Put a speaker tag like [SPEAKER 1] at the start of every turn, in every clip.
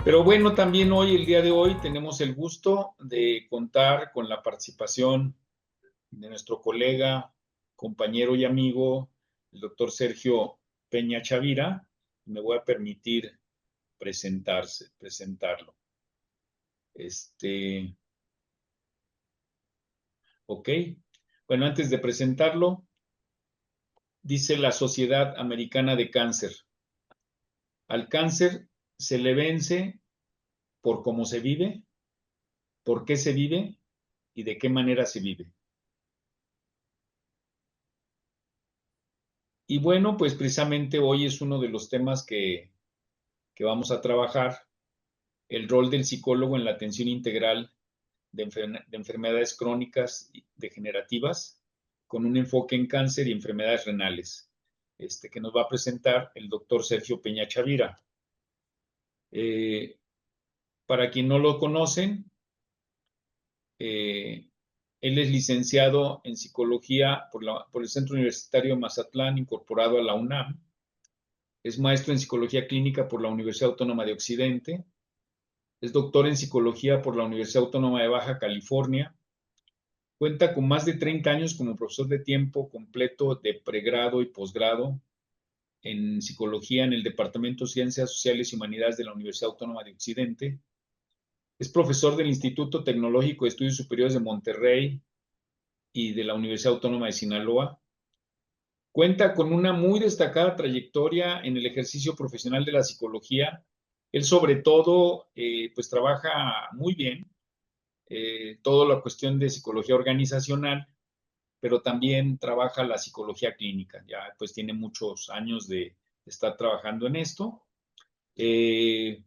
[SPEAKER 1] Pero bueno, también hoy, el día de hoy, tenemos el gusto de contar con la participación de nuestro colega, compañero y amigo, el doctor Sergio Peña Chavira. Me voy a permitir presentarlo. Ok. Bueno, antes de presentarlo, dice la Sociedad Americana de Cáncer: al cáncer se le vence por cómo se vive, por qué se vive y de qué manera se vive. Y bueno, pues precisamente hoy es uno de los temas que vamos a trabajar: el rol del psicólogo en la atención integral de enfermedades crónicas y degenerativas, con un enfoque en cáncer y enfermedades renales, que nos va a presentar el doctor Sergio Peña Chavira. Para quien no lo conocen, él es licenciado en psicología por el Centro Universitario de Mazatlán, incorporado a la UNAM. Es maestro en psicología clínica por la Universidad Autónoma de Occidente. Es doctor en psicología por la Universidad Autónoma de Baja California. Cuenta con más de 30 años como profesor de tiempo completo de pregrado y posgrado en psicología en el Departamento de Ciencias Sociales y Humanidades de la Universidad Autónoma de Occidente. Es profesor del Instituto Tecnológico de Estudios Superiores de Monterrey y de la Universidad Autónoma de Sinaloa. Cuenta con una muy destacada trayectoria en el ejercicio profesional de la psicología. Él sobre todo pues trabaja muy bien toda la cuestión de psicología organizacional, pero también trabaja la psicología clínica. Ya pues tiene muchos años de estar trabajando en esto. Eh,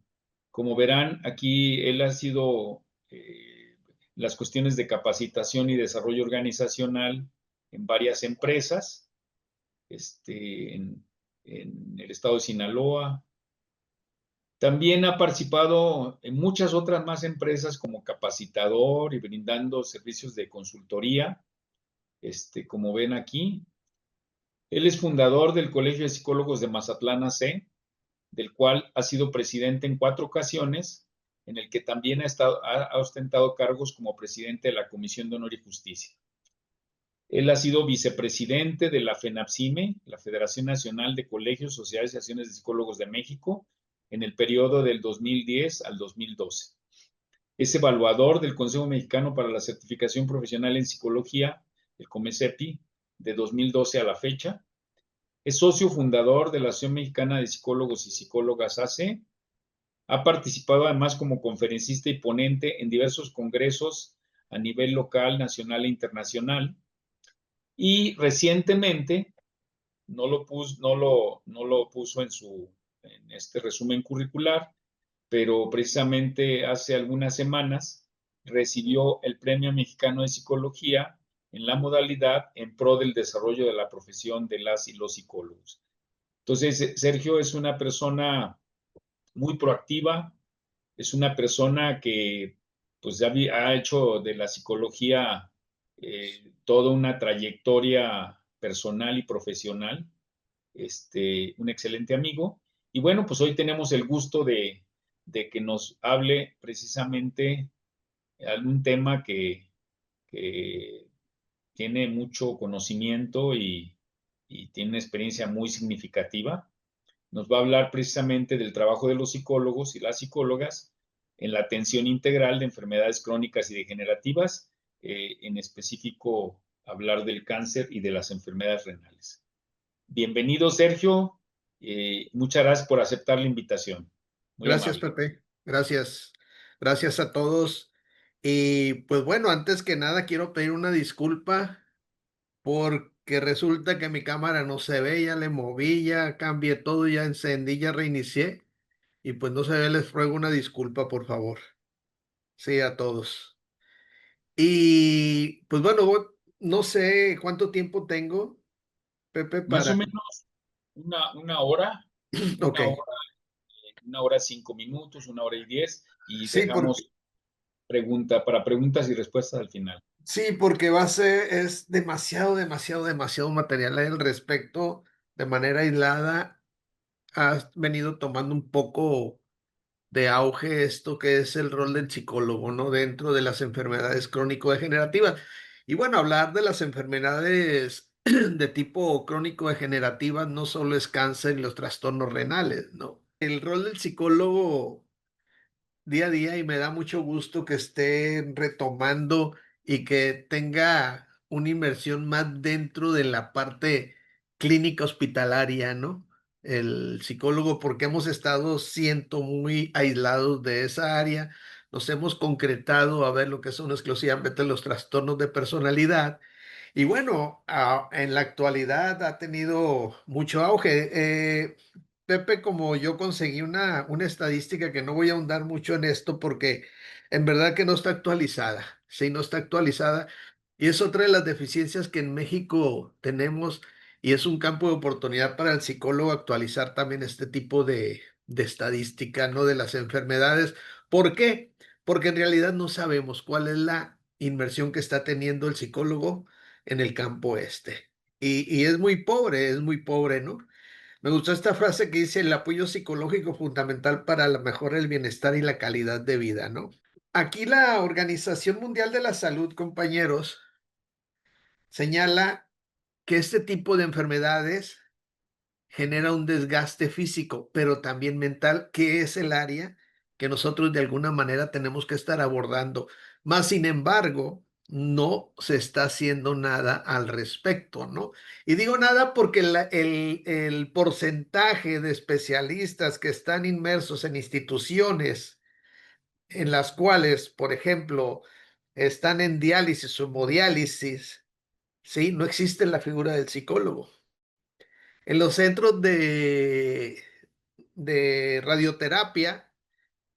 [SPEAKER 1] Como verán, aquí él ha sido las cuestiones de capacitación y desarrollo organizacional en varias empresas, en el estado de Sinaloa. También ha participado en muchas otras más empresas como capacitador y brindando servicios de consultoría, como ven aquí. Él es fundador del Colegio de Psicólogos de Mazatlán AC, del cual ha sido presidente en 4 ocasiones, en el que también ha ostentado cargos como presidente de la Comisión de Honor y Justicia. Él ha sido vicepresidente de la FENAPSIME, la Federación Nacional de Colegios, Sociedades y Asociaciones de Psicólogos de México, en el periodo del 2010 al 2012. Es evaluador del Consejo Mexicano para la Certificación Profesional en Psicología, el COMECEPI, de 2012 a la fecha. Es socio fundador de la Asociación Mexicana de Psicólogos y Psicólogas AC. Ha participado además como conferencista y ponente en diversos congresos a nivel local, nacional e internacional. Y recientemente, no lo puso en este resumen curricular, pero precisamente hace algunas semanas recibió el Premio Mexicano de Psicología en la modalidad en pro del desarrollo de la profesión de las y los psicólogos. Entonces, Sergio es una persona muy proactiva, es una persona que pues ha hecho de la psicología toda una trayectoria personal y profesional, un excelente amigo. Y bueno, pues hoy tenemos el gusto de que nos hable precisamente algún tema que tiene mucho conocimiento y tiene una experiencia muy significativa. Nos va a hablar precisamente del trabajo de los psicólogos y las psicólogas en la atención integral de enfermedades crónicas y degenerativas, en específico hablar del cáncer y de las enfermedades renales. Bienvenido, Sergio. Muchas gracias por aceptar la invitación. Muy
[SPEAKER 2] Gracias,
[SPEAKER 1] amable.
[SPEAKER 2] Pepe. Gracias. Gracias a todos. Y pues bueno, antes que nada quiero pedir una disculpa porque resulta que mi cámara no se ve, ya le moví, ya cambié todo, ya encendí, ya reinicié y pues no se ve, les ruego una disculpa, por favor. Sí, a todos. Y pues bueno, no sé cuánto tiempo tengo, Pepe,
[SPEAKER 1] Más
[SPEAKER 2] para...
[SPEAKER 1] o menos una hora,
[SPEAKER 2] Ok,
[SPEAKER 1] una hora, 1 hora 5 minutos, 1 hora y 10, y
[SPEAKER 2] sí, porque
[SPEAKER 1] dejamos para preguntas y respuestas al final.
[SPEAKER 2] sí, porque va a ser es demasiado, demasiado, demasiado material al respecto, de manera aislada. Has venido tomando un poco de auge esto que es el rol del psicólogo, ¿no? Dentro de las enfermedades crónico-degenerativas. Y bueno, hablar de las enfermedades de tipo crónico-degenerativas no solo es cáncer y los trastornos renales, ¿no? El rol del psicólogo día a día y me da mucho gusto que esté retomando y que tenga una inversión más dentro de la parte clínica hospitalaria, ¿no? El psicólogo, porque hemos estado, siento, muy aislados de esa área, nos hemos concretado a ver lo que son exclusivamente los trastornos de personalidad y bueno, en la actualidad ha tenido mucho auge. Pepe, como yo conseguí una estadística que no voy a ahondar mucho en esto porque en verdad que no está actualizada, sí, no está actualizada. Y es otra de las deficiencias que en México tenemos y es un campo de oportunidad para el psicólogo actualizar también este tipo de estadística, ¿no? De las enfermedades. ¿Por qué? Porque en realidad no sabemos cuál es la inversión que está teniendo el psicólogo en el campo este. Y es muy pobre, ¿no? Me gustó esta frase que dice el apoyo psicológico fundamental para la mejora del bienestar y la calidad de vida, ¿no? Aquí la Organización Mundial de la Salud, compañeros, señala que este tipo de enfermedades genera un desgaste físico, pero también mental, que es el área que nosotros de alguna manera tenemos que estar abordando. Más sin embargo, no se está haciendo nada al respecto, ¿no? Y digo nada porque el porcentaje de especialistas que están inmersos en instituciones en las cuales, por ejemplo, están en diálisis o hemodiálisis, ¿sí? No existe la figura del psicólogo. En los centros de radioterapia,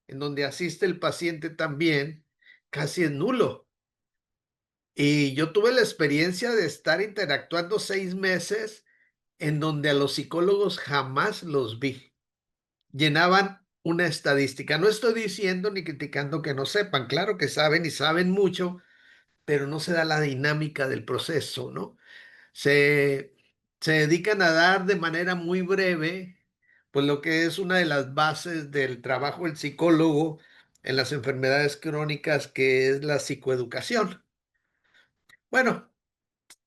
[SPEAKER 2] en donde asiste el paciente también, casi es nulo. Y yo tuve la experiencia de estar interactuando 6 meses en donde a los psicólogos jamás los vi. Llenaban una estadística. No estoy diciendo ni criticando que no sepan, claro que saben y saben mucho, pero no se da la dinámica del proceso, ¿no? Se, se dedican a dar de manera muy breve, pues lo que es una de las bases del trabajo del psicólogo en las enfermedades crónicas, que es la psicoeducación. Bueno,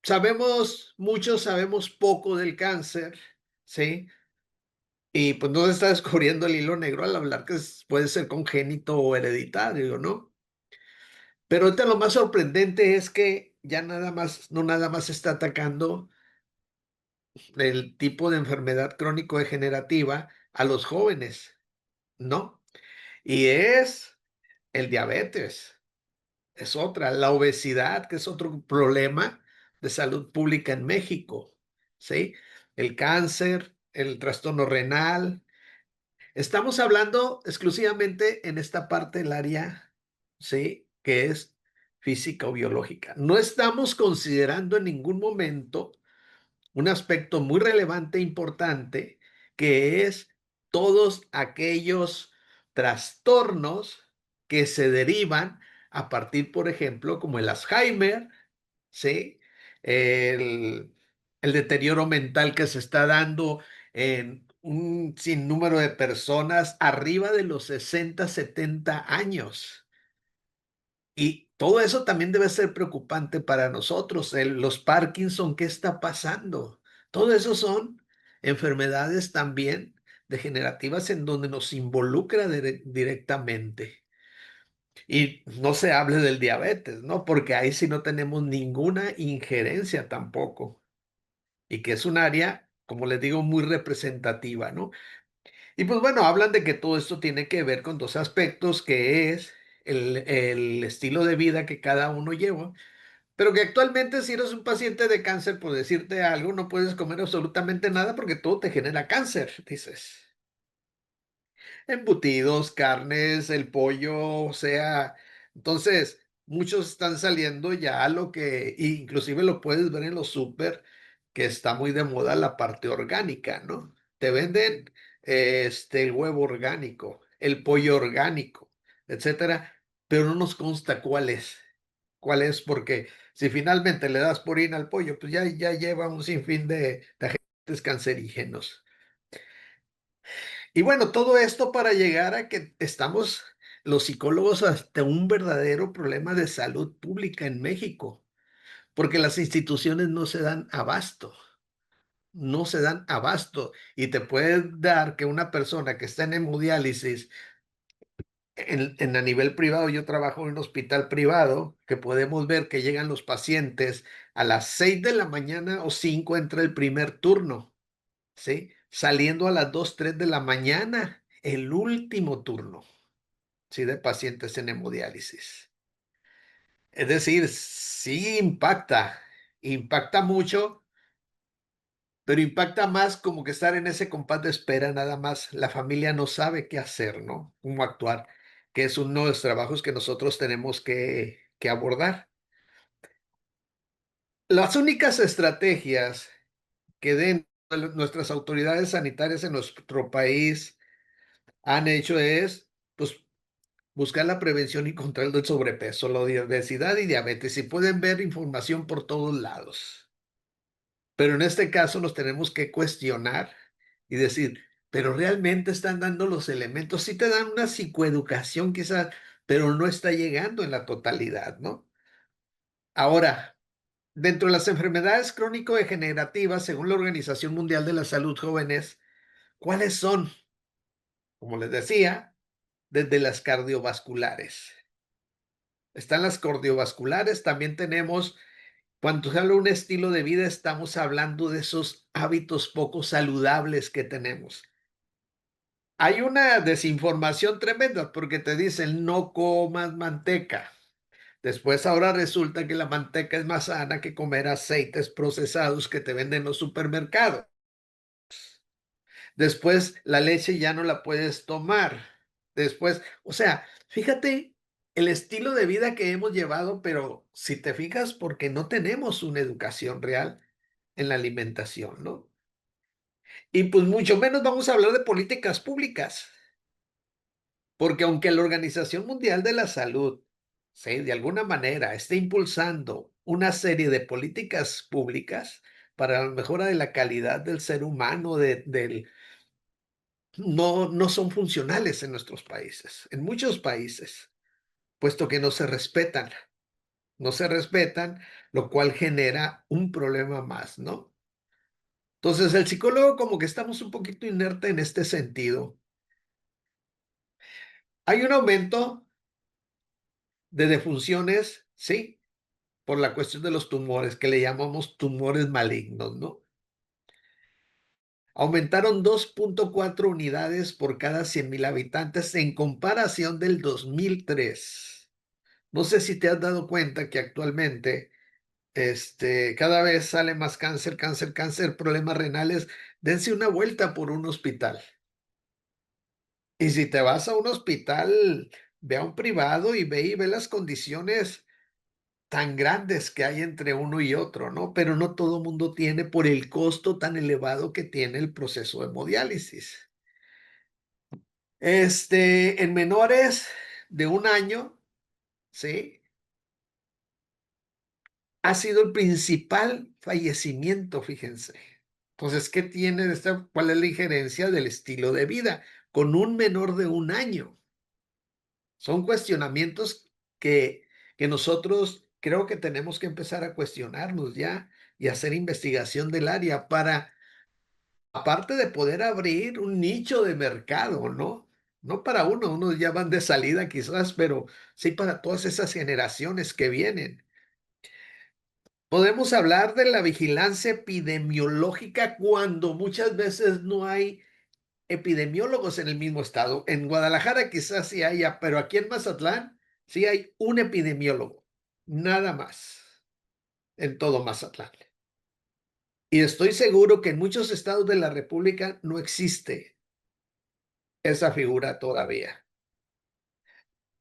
[SPEAKER 2] sabemos mucho, sabemos poco del cáncer, ¿sí? Y pues no se está descubriendo el hilo negro al hablar que puede ser congénito o hereditario, ¿no? Pero ahorita lo más sorprendente es que ya nada más, no nada más se está atacando el tipo de enfermedad crónico-degenerativa a los jóvenes, ¿no? Y es el diabetes, es otra, la obesidad, que es otro problema de salud pública en México, ¿sí? El cáncer, el trastorno renal. Estamos hablando exclusivamente en esta parte del área, ¿sí? Que es física o biológica. No estamos considerando en ningún momento un aspecto muy relevante e importante, que es todos aquellos trastornos que se derivan a partir, por ejemplo, como el Alzheimer, ¿sí? El, el deterioro mental que se está dando en un sinnúmero de personas arriba de los 60, 70 años. Y todo eso también debe ser preocupante para nosotros. Los Parkinson, ¿qué está pasando? Todo eso son enfermedades también degenerativas en donde nos involucra directamente. Y no se hable del diabetes, ¿no? Porque ahí sí no tenemos ninguna injerencia tampoco. Y que es un área, como les digo, muy representativa, ¿no? Y pues bueno, hablan de que todo esto tiene que ver con dos aspectos, que es el estilo de vida que cada uno lleva, pero que actualmente si eres un paciente de cáncer, por decirte algo, no puedes comer absolutamente nada porque todo te genera cáncer, dices. Embutidos, carnes, el pollo, o sea, entonces muchos están saliendo ya a lo que, inclusive lo puedes ver en los súper, que está muy de moda la parte orgánica, ¿no? Te venden el huevo orgánico, el pollo orgánico, etcétera, pero no nos consta cuál es, porque si finalmente le das purina al pollo, pues ya lleva un sinfín de agentes cancerígenos. Y bueno, todo esto para llegar a que estamos los psicólogos ante un verdadero problema de salud pública en México, porque las instituciones no se dan abasto, no se dan abasto. Y te puede dar que una persona que está en hemodiálisis en a nivel privado, yo trabajo en un hospital privado, que podemos ver que llegan los pacientes a las 6 de la mañana o 5 entra el primer turno, ¿sí? Saliendo a las 2 3 de la mañana, el último turno, ¿sí? De pacientes en hemodiálisis. Es decir, sí impacta, impacta mucho, pero impacta más como que estar en ese compás de espera, nada más. La familia no sabe qué hacer, ¿no? Cómo actuar, que es uno de los trabajos que nosotros tenemos que abordar. Las únicas estrategias que nuestras autoridades sanitarias en nuestro país han hecho es, pues, buscar la prevención y control del sobrepeso, la obesidad y diabetes, y pueden ver información por todos lados. Pero en este caso nos tenemos que cuestionar y decir, pero realmente están dando los elementos, sí te dan una psicoeducación quizás, pero no está llegando en la totalidad, ¿no? Ahora, dentro de las enfermedades crónico-degenerativas, según la Organización Mundial de la Salud, jóvenes, ¿cuáles son? Como les decía, desde las cardiovasculares. Están las cardiovasculares, también tenemos, cuando se habla de un estilo de vida, estamos hablando de esos hábitos poco saludables que tenemos. Hay una desinformación tremenda porque te dicen no comas manteca. Después ahora resulta que la manteca es más sana que comer aceites procesados que te venden en los supermercados. Después la leche ya no la puedes tomar. Después, o sea, fíjate el estilo de vida que hemos llevado, pero si te fijas, porque no tenemos una educación real en la alimentación, ¿no? Y pues mucho menos vamos a hablar de políticas públicas, porque aunque la Organización Mundial de la Salud, sí, de alguna manera esté impulsando una serie de políticas públicas para la mejora de la calidad del ser humano, no son funcionales en nuestros países, en muchos países, puesto que no se respetan, lo cual genera un problema más, ¿no? Entonces, el psicólogo como que estamos un poquito inerte en este sentido. Hay un aumento de defunciones, sí, por la cuestión de los tumores, que le llamamos tumores malignos, ¿no? Aumentaron 2.4 unidades por cada 100,000 habitantes en comparación del 2003. No sé si te has dado cuenta que actualmente cada vez sale más cáncer, cáncer, cáncer, problemas renales. Dense una vuelta por un hospital. Y si te vas a un hospital, ve a un privado y ve las condiciones tan grandes que hay entre uno y otro, ¿no? Pero no todo mundo tiene por el costo tan elevado que tiene el proceso de hemodiálisis. En menores de 1 año, ¿sí? Ha sido el principal fallecimiento, fíjense. Entonces, ¿qué tiene de esta? ¿Cuál es la injerencia del estilo de vida? Con un menor de 1 año. Son cuestionamientos que nosotros creo que tenemos que empezar a cuestionarnos ya y hacer investigación del área para, aparte de poder abrir un nicho de mercado, ¿no? No para unos ya van de salida quizás, pero sí para todas esas generaciones que vienen. Podemos hablar de la vigilancia epidemiológica cuando muchas veces no hay epidemiólogos en el mismo estado. En Guadalajara quizás sí haya, pero aquí en Mazatlán sí hay un epidemiólogo, nada más, en todo Mazatlán. Y estoy seguro que en muchos estados de la República no existe esa figura todavía.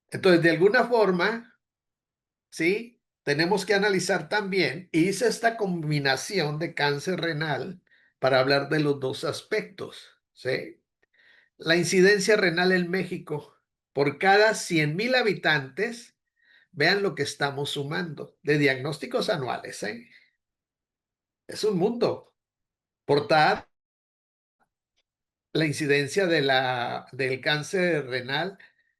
[SPEAKER 2] Entonces, de alguna forma, sí, tenemos que analizar también, y hice esta combinación de cáncer renal para hablar de los dos aspectos, ¿sí? La incidencia renal en México por cada 100,000 habitantes, vean lo que estamos sumando de diagnósticos anuales, ¿eh? Es un mundo. Por la incidencia del cáncer renal,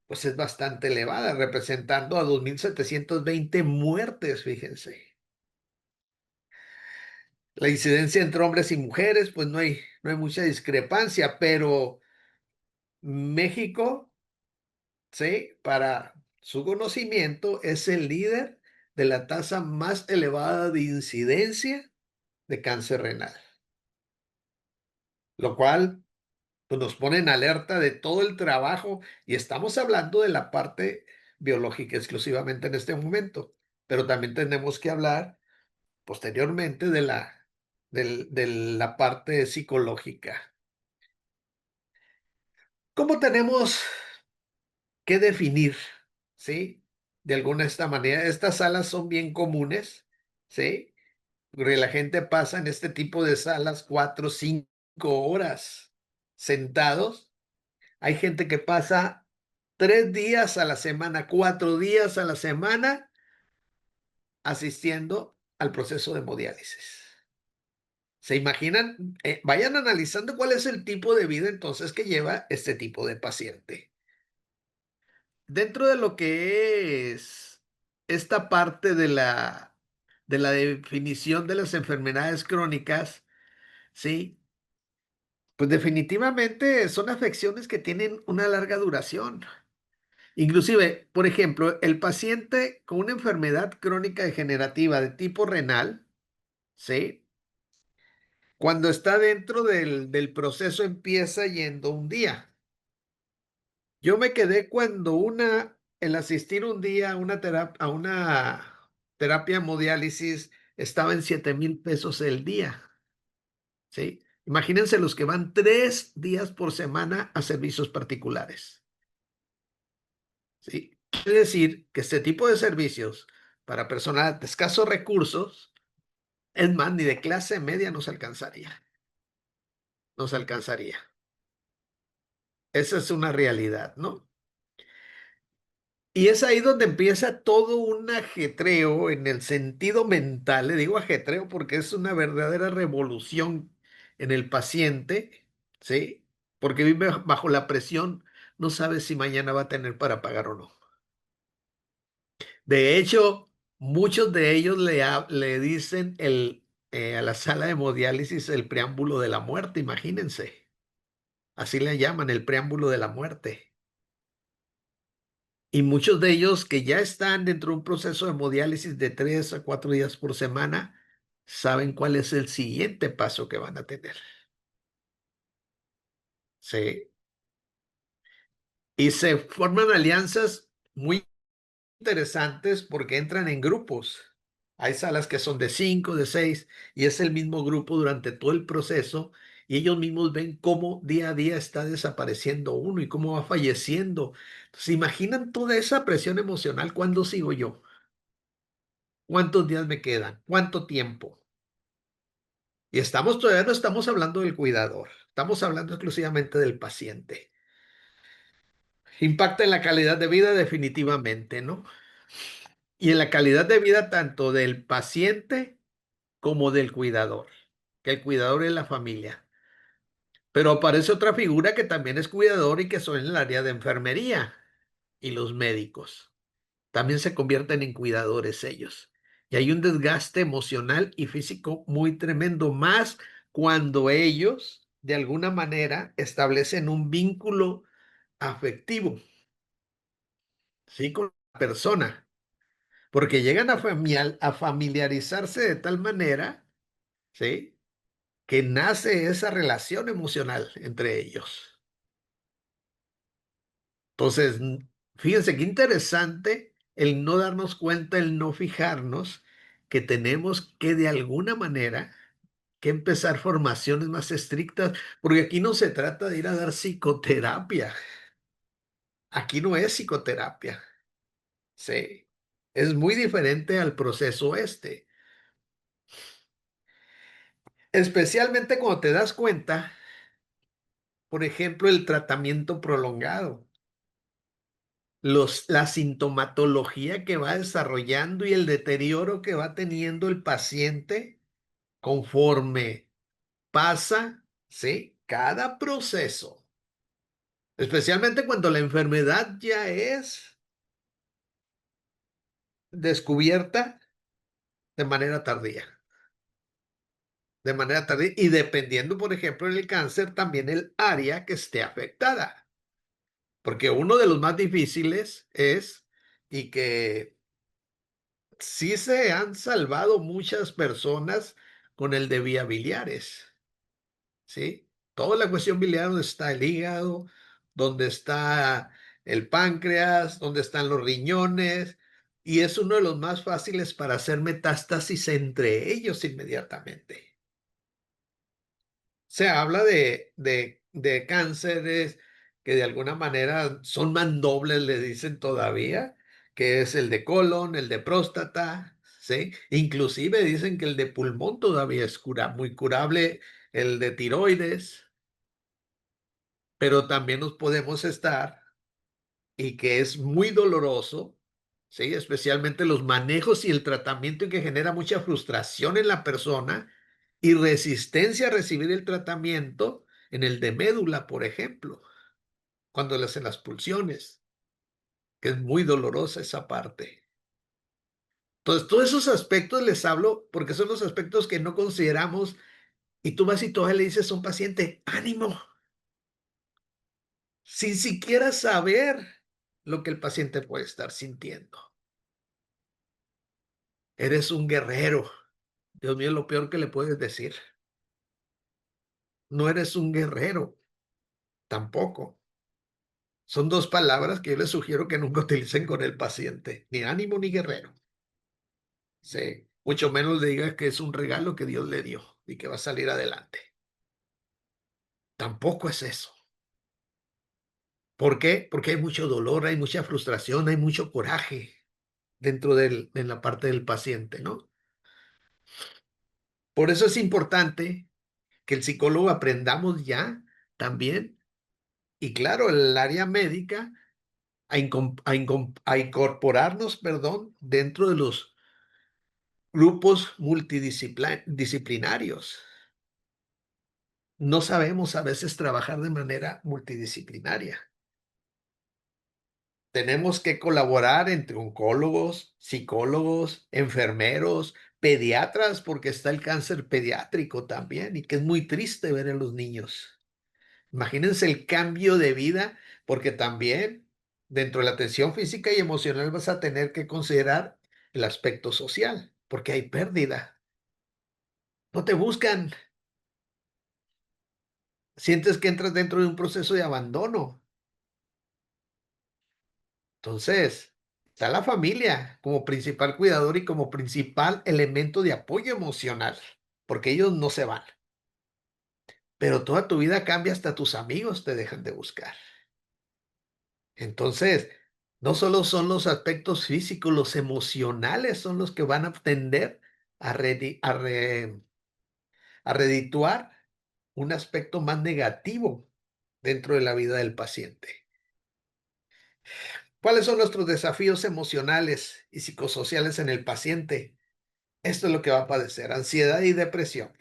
[SPEAKER 2] pues es bastante elevada, representando a 2.720 muertes, fíjense. La incidencia entre hombres y mujeres, pues no hay mucha discrepancia, pero México, sí, para su conocimiento, es el líder de la tasa más elevada de incidencia de cáncer renal, lo cual pues, nos pone en alerta de todo el trabajo y estamos hablando de la parte biológica exclusivamente en este momento, pero también tenemos que hablar posteriormente de la parte psicológica. ¿Cómo tenemos que definir, sí? De alguna esta manera, estas salas son bien comunes, ¿sí? Porque la gente pasa en este tipo de salas 4, 5 horas sentados. Hay gente que pasa 3 días a la semana, 4 días a la semana asistiendo al proceso de hemodiálisis. ¿Se imaginan? Vayan analizando cuál es el tipo de vida entonces que lleva este tipo de paciente. Dentro de lo que es esta parte de la definición de las enfermedades crónicas, ¿sí? Pues definitivamente son afecciones que tienen una larga duración. Inclusive, por ejemplo, el paciente con una enfermedad crónica degenerativa de tipo renal, ¿sí? Cuando está dentro del proceso empieza yendo un día. Yo me quedé cuando el asistir un día a una terapia hemodiálisis estaba en 7,000 pesos el día, ¿sí? Imagínense los que van 3 días por semana a servicios particulares, ¿sí? Quiere decir que este tipo de servicios para personas de escasos recursos, es más, ni de clase media nos alcanzaría, nos alcanzaría. Esa es una realidad, ¿no? Y es ahí donde empieza todo un ajetreo en el sentido mental. Le digo ajetreo porque es una verdadera revolución en el paciente, ¿sí? Porque vive bajo la presión, no sabe si mañana va a tener para pagar o no. De hecho, muchos de ellos le dicen a la sala de hemodiálisis el preámbulo de la muerte, imagínense. Así le llaman el preámbulo de la muerte. Y muchos de ellos que ya están dentro de un proceso de hemodiálisis de 3 a 4 días por semana, saben cuál es el siguiente paso que van a tener. Sí. Y se forman alianzas muy interesantes porque entran en grupos. Hay salas que son de 5, de 6, y es el mismo grupo durante todo el proceso, y ellos mismos ven cómo día a día está desapareciendo uno y cómo va falleciendo. ¿Se imaginan toda esa presión emocional? ¿Cuándo sigo yo? ¿Cuántos días me quedan? ¿Cuánto tiempo? Y todavía no estamos hablando del cuidador, estamos hablando exclusivamente del paciente. Impacta en la calidad de vida definitivamente, ¿no? Y en la calidad de vida tanto del paciente como del cuidador, que el cuidador es la familia. Pero aparece otra figura que también es cuidador y que son en el área de enfermería y los médicos. También se convierten en cuidadores ellos. Y hay un desgaste emocional y físico muy tremendo, más cuando ellos, de alguna manera, establecen un vínculo afectivo, ¿sí? Con la persona, porque llegan a familiarizarse de tal manera, ¿sí? Que nace esa relación emocional entre ellos. Entonces, fíjense qué interesante el no darnos cuenta, el no fijarnos que tenemos que de alguna manera que empezar formaciones más estrictas, porque aquí no se trata de ir a dar psicoterapia, aquí no es psicoterapia, sí, es muy diferente al proceso este, especialmente cuando te das cuenta, por ejemplo, el tratamiento prolongado. La sintomatología que va desarrollando y el deterioro que va teniendo el paciente conforme pasa, ¿sí? cada proceso, especialmente cuando la enfermedad ya es descubierta de manera tardía. De manera tardía y dependiendo, por ejemplo, en el cáncer, también el área que esté afectada. Porque uno de los más difíciles es, y que sí se han salvado muchas personas con el de vía biliares, ¿sí? Toda la cuestión biliar donde está el hígado, donde está el páncreas, donde están los riñones, y es uno de los más fáciles para hacer metástasis entre ellos inmediatamente. Se habla de cánceres que de alguna manera son más nobles, le dicen todavía, que es el de colon, el de próstata, ¿sí? Inclusive dicen que el de pulmón todavía es muy curable, el de tiroides, pero también nos podemos estar, y que es muy doloroso, ¿sí? Especialmente los manejos y el tratamiento y que genera mucha frustración en la persona y resistencia a recibir el tratamiento en el de médula, por ejemplo, cuando le hacen las pulsiones, que es muy dolorosa esa parte. Entonces, todos esos aspectos les hablo porque son los aspectos que no consideramos y tú vas y todavía le dices a un paciente, ánimo, sin siquiera saber lo que el paciente puede estar sintiendo. Eres un guerrero. Dios mío, lo peor que le puedes decir. No eres un guerrero, tampoco. Son dos palabras que yo les sugiero que nunca utilicen con el paciente, ni ánimo ni guerrero. Sí, mucho menos le digas que es un regalo que Dios le dio y que va a salir adelante. Tampoco es eso. ¿Por qué? Porque hay mucho dolor, hay mucha frustración, hay mucho coraje dentro en la parte del paciente, ¿no? Por eso es importante que el psicólogo aprendamos ya también, y claro, el área médica, a incorporarnos, perdón, dentro de los grupos multidisciplinarios. No sabemos a veces trabajar de manera multidisciplinaria. Tenemos que colaborar entre oncólogos, psicólogos, enfermeros, pediatras, porque está el cáncer pediátrico también, y que es muy triste ver en los niños. Imagínense el cambio de vida, porque también dentro de la atención física y emocional vas a tener que considerar el aspecto social, porque hay pérdida. No te buscan, sientes que entras dentro de un proceso de abandono. Entonces, está la familia como principal cuidador y como principal elemento de apoyo emocional, porque ellos no se van. Pero toda tu vida cambia, hasta tus amigos te dejan de buscar. Entonces, no solo son los aspectos físicos, los emocionales son los que van a tender a redituar un aspecto más negativo dentro de la vida del paciente. ¿Cuáles son nuestros desafíos emocionales y psicosociales en el paciente? Esto es lo que va a padecer, ansiedad y depresión.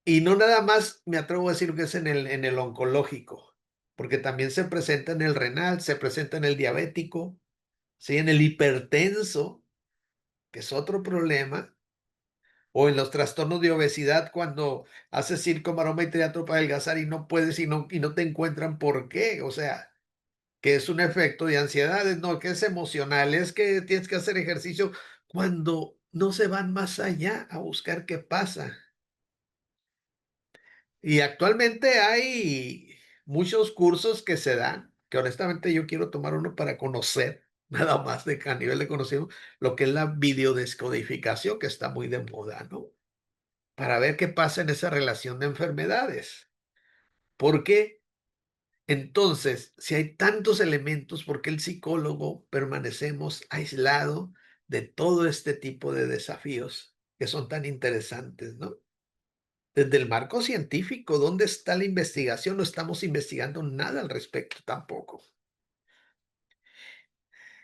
[SPEAKER 2] Y no nada más me atrevo a decir que es en el oncológico, porque también se presenta en el renal, se presenta en el diabético, ¿sí? En el hipertenso, que es otro problema, o en los trastornos de obesidad cuando haces circo, maroma y teatro para adelgazar y no puedes y no te encuentran por qué. O sea, que es un efecto de ansiedades, no, que es emocional, es que tienes que hacer ejercicio cuando no se van más allá a buscar qué pasa. Y actualmente hay muchos cursos que se dan, que honestamente yo quiero tomar uno para conocer, nada más de a nivel de conocido, lo que es la videodescodificación, que está muy de moda, ¿no? Para ver qué pasa en esa relación de enfermedades. Porque entonces, si hay tantos elementos, ¿por qué el psicólogo permanecemos aislado de todo este tipo de desafíos que son tan interesantes, ¿no? Desde el marco científico, ¿dónde está la investigación? No estamos investigando nada al respecto tampoco.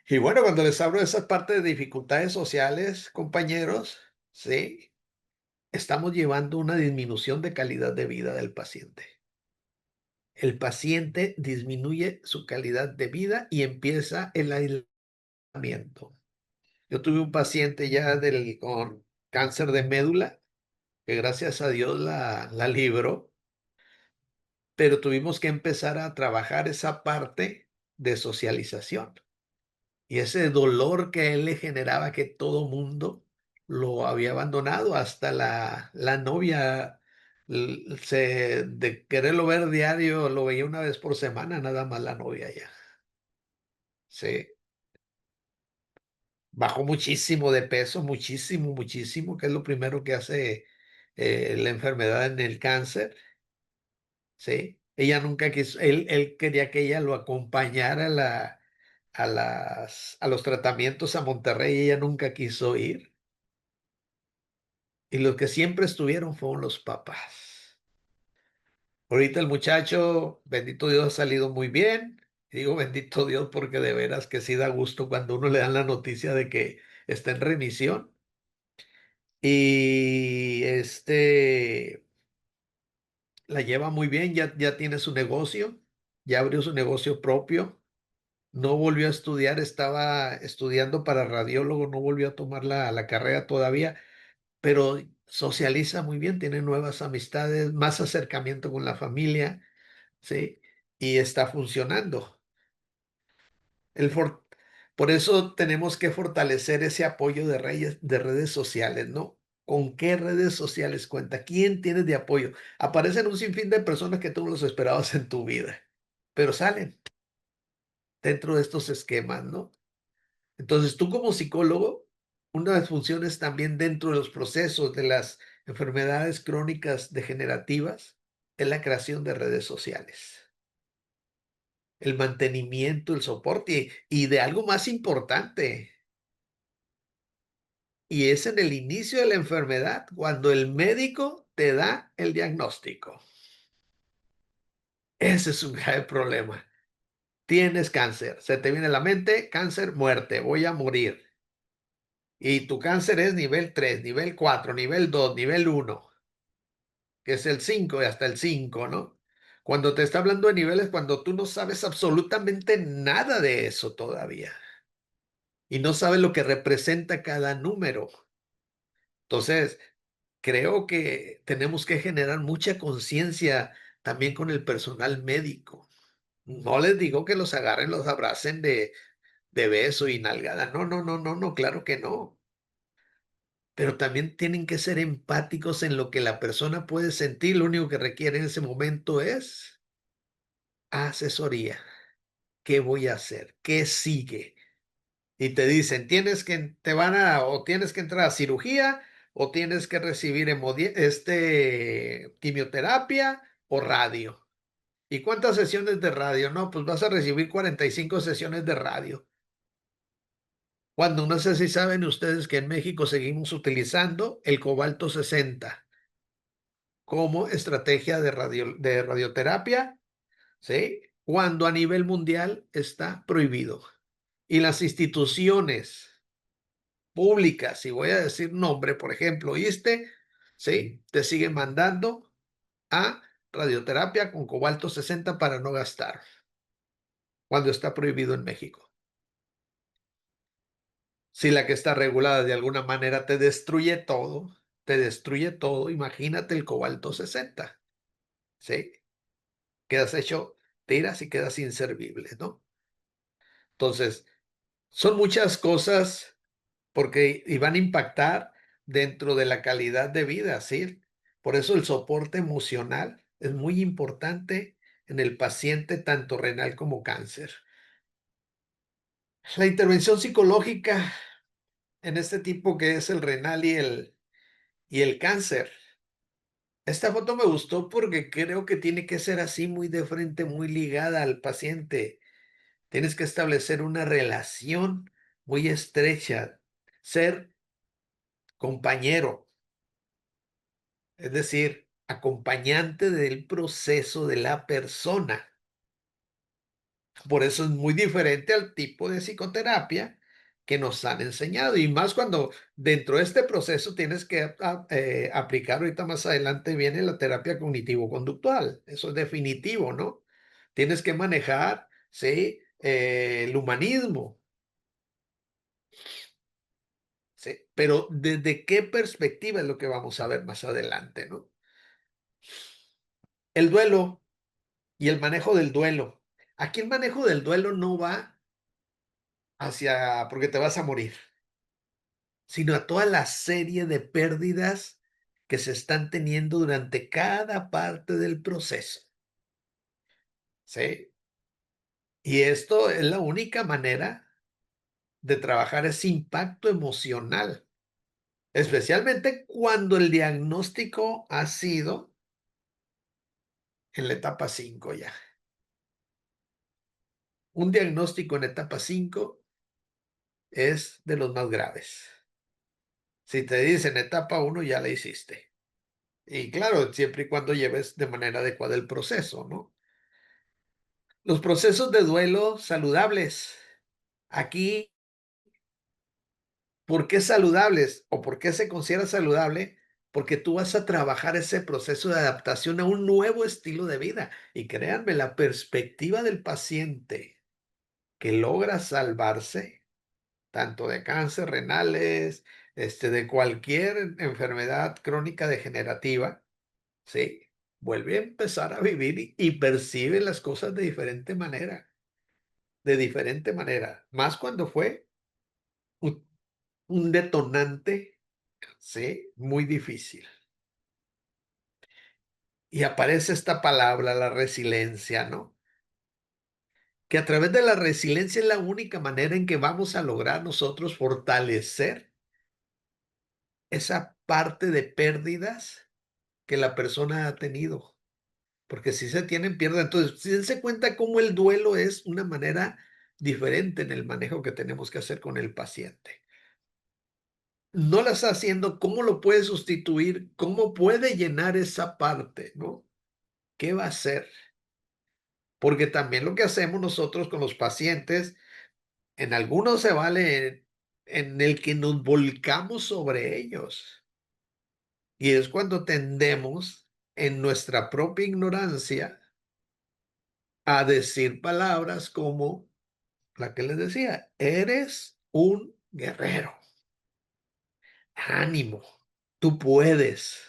[SPEAKER 2] Y bueno, cuando les hablo de esa parte de dificultades sociales, compañeros, ¿sí? estamos llevando una disminución de calidad de vida del paciente. El paciente disminuye su calidad de vida y empieza el aislamiento. Yo tuve un paciente ya con cáncer de médula, que gracias a Dios la libró, pero tuvimos que empezar a trabajar esa parte de socialización. Y ese dolor que a él le generaba que todo mundo lo había abandonado, hasta la novia, de quererlo ver diario, lo veía una vez por semana, nada más la novia ya. Sí, bajó muchísimo de peso, muchísimo, muchísimo, que es lo primero que hace la enfermedad en el cáncer. Sí, ella nunca quiso, él quería que ella lo acompañara a los tratamientos a Monterrey, ella nunca quiso ir. Y los que siempre estuvieron fueron los papás. Ahorita el muchacho, bendito Dios, ha salido muy bien. Y digo bendito Dios porque de veras que sí da gusto cuando uno le dan la noticia de que está en remisión. Y la lleva muy bien, ya tiene su negocio, ya abrió su negocio propio. No volvió a estudiar, estaba estudiando para radiólogo, no volvió a tomar la carrera todavía, pero socializa muy bien, tiene nuevas amistades, más acercamiento con la familia, ¿sí? Y está funcionando. El for- por eso tenemos que fortalecer ese apoyo de redes sociales, ¿no? ¿Con qué redes sociales cuenta? ¿Quién tienes de apoyo? Aparecen un sinfín de personas que tú no los esperabas en tu vida, pero salen dentro de estos esquemas, ¿no? Entonces, tú como psicólogo, una de las funciones también dentro de los procesos de las enfermedades crónicas degenerativas es la creación de redes sociales, el mantenimiento, el soporte y de algo más importante, y es en el inicio de la enfermedad cuando el médico te da el diagnóstico. Ese es un grave problema. Tienes cáncer, se te viene a la mente cáncer, muerte, voy a morir. Y tu cáncer es nivel 3, nivel 4, nivel 2, nivel 1, que es el 5 y hasta el 5, ¿no? Cuando te está hablando de niveles, cuando tú no sabes absolutamente nada de eso todavía y no sabes lo que representa cada número. Entonces, creo que tenemos que generar mucha conciencia también con el personal médico. No les digo que los agarren, los abracen de beso y nalgada. No, no, no, no, no, claro que no. Pero también tienen que ser empáticos en lo que la persona puede sentir. Lo único que requiere en ese momento es asesoría. ¿Qué voy a hacer? ¿Qué sigue? Y te dicen, o tienes que entrar a cirugía, o tienes que recibir quimioterapia o radio. ¿Y cuántas sesiones de radio? No, pues vas a recibir 45 sesiones de radio. Cuando no sé si saben ustedes que en México seguimos utilizando el cobalto 60 como estrategia de radioterapia, ¿sí? Cuando a nivel mundial está prohibido. Y las instituciones públicas, si voy a decir nombre, por ejemplo, ISSSTE, ¿sí? Te siguen mandando a radioterapia con cobalto 60 para no gastar, cuando está prohibido en México. Si la que está regulada de alguna manera te destruye todo, imagínate el cobalto 60, ¿sí? Quedas hecho tiras y quedas inservible, ¿no? Entonces, son muchas cosas porque y van a impactar dentro de la calidad de vida, ¿sí? Por eso el soporte emocional es muy importante en el paciente tanto renal como cáncer. La intervención psicológica en este tipo que es el renal y el cáncer. Esta foto me gustó porque creo que tiene que ser así muy de frente, muy ligada al paciente. Tienes que establecer una relación muy estrecha, ser compañero, es decir, acompañante del proceso de la persona. Por eso es muy diferente al tipo de psicoterapia que nos han enseñado, y más cuando dentro de este proceso tienes que aplicar, ahorita más adelante viene la terapia cognitivo-conductual, eso es definitivo, ¿no? Tienes que manejar, ¿sí? El humanismo, ¿sí? Pero ¿desde qué perspectiva es lo que vamos a ver más adelante, ¿no? El duelo y el manejo del duelo. Aquí el manejo del duelo no va hacia porque te vas a morir, sino a toda la serie de pérdidas que se están teniendo durante cada parte del proceso, ¿sí? Y esto es la única manera de trabajar ese impacto emocional, especialmente cuando el diagnóstico ha sido en la etapa 5 ya. Un diagnóstico en etapa 5 es de los más graves. Si te dicen etapa 1 ya la hiciste. Y claro, siempre y cuando lleves de manera adecuada el proceso, ¿no? Los procesos de duelo saludables. Aquí, ¿por qué saludables? ¿O por qué se considera saludable? Porque tú vas a trabajar ese proceso de adaptación a un nuevo estilo de vida. Y créanme, la perspectiva del paciente que logra salvarse, tanto de cáncer renales, de cualquier enfermedad crónica degenerativa, ¿sí? Vuelve a empezar a vivir y percibe las cosas de diferente manera, más cuando fue un, un detonante, ¿sí? Muy difícil. Y aparece esta palabra, la resiliencia, ¿no? Que a través de la resiliencia es la única manera en que vamos a lograr nosotros fortalecer esa parte de pérdidas que la persona ha tenido. Porque si se tienen pierde, entonces, si se cuenta cómo el duelo es una manera diferente en el manejo que tenemos que hacer con el paciente. No la está haciendo, ¿cómo lo puede sustituir? ¿Cómo puede llenar esa parte, no? ¿Qué va a hacer? Porque también lo que hacemos nosotros con los pacientes, en algunos se vale en el que nos volcamos sobre ellos. Y es cuando tendemos en nuestra propia ignorancia a decir palabras como la que les decía, eres un guerrero, ánimo, tú puedes.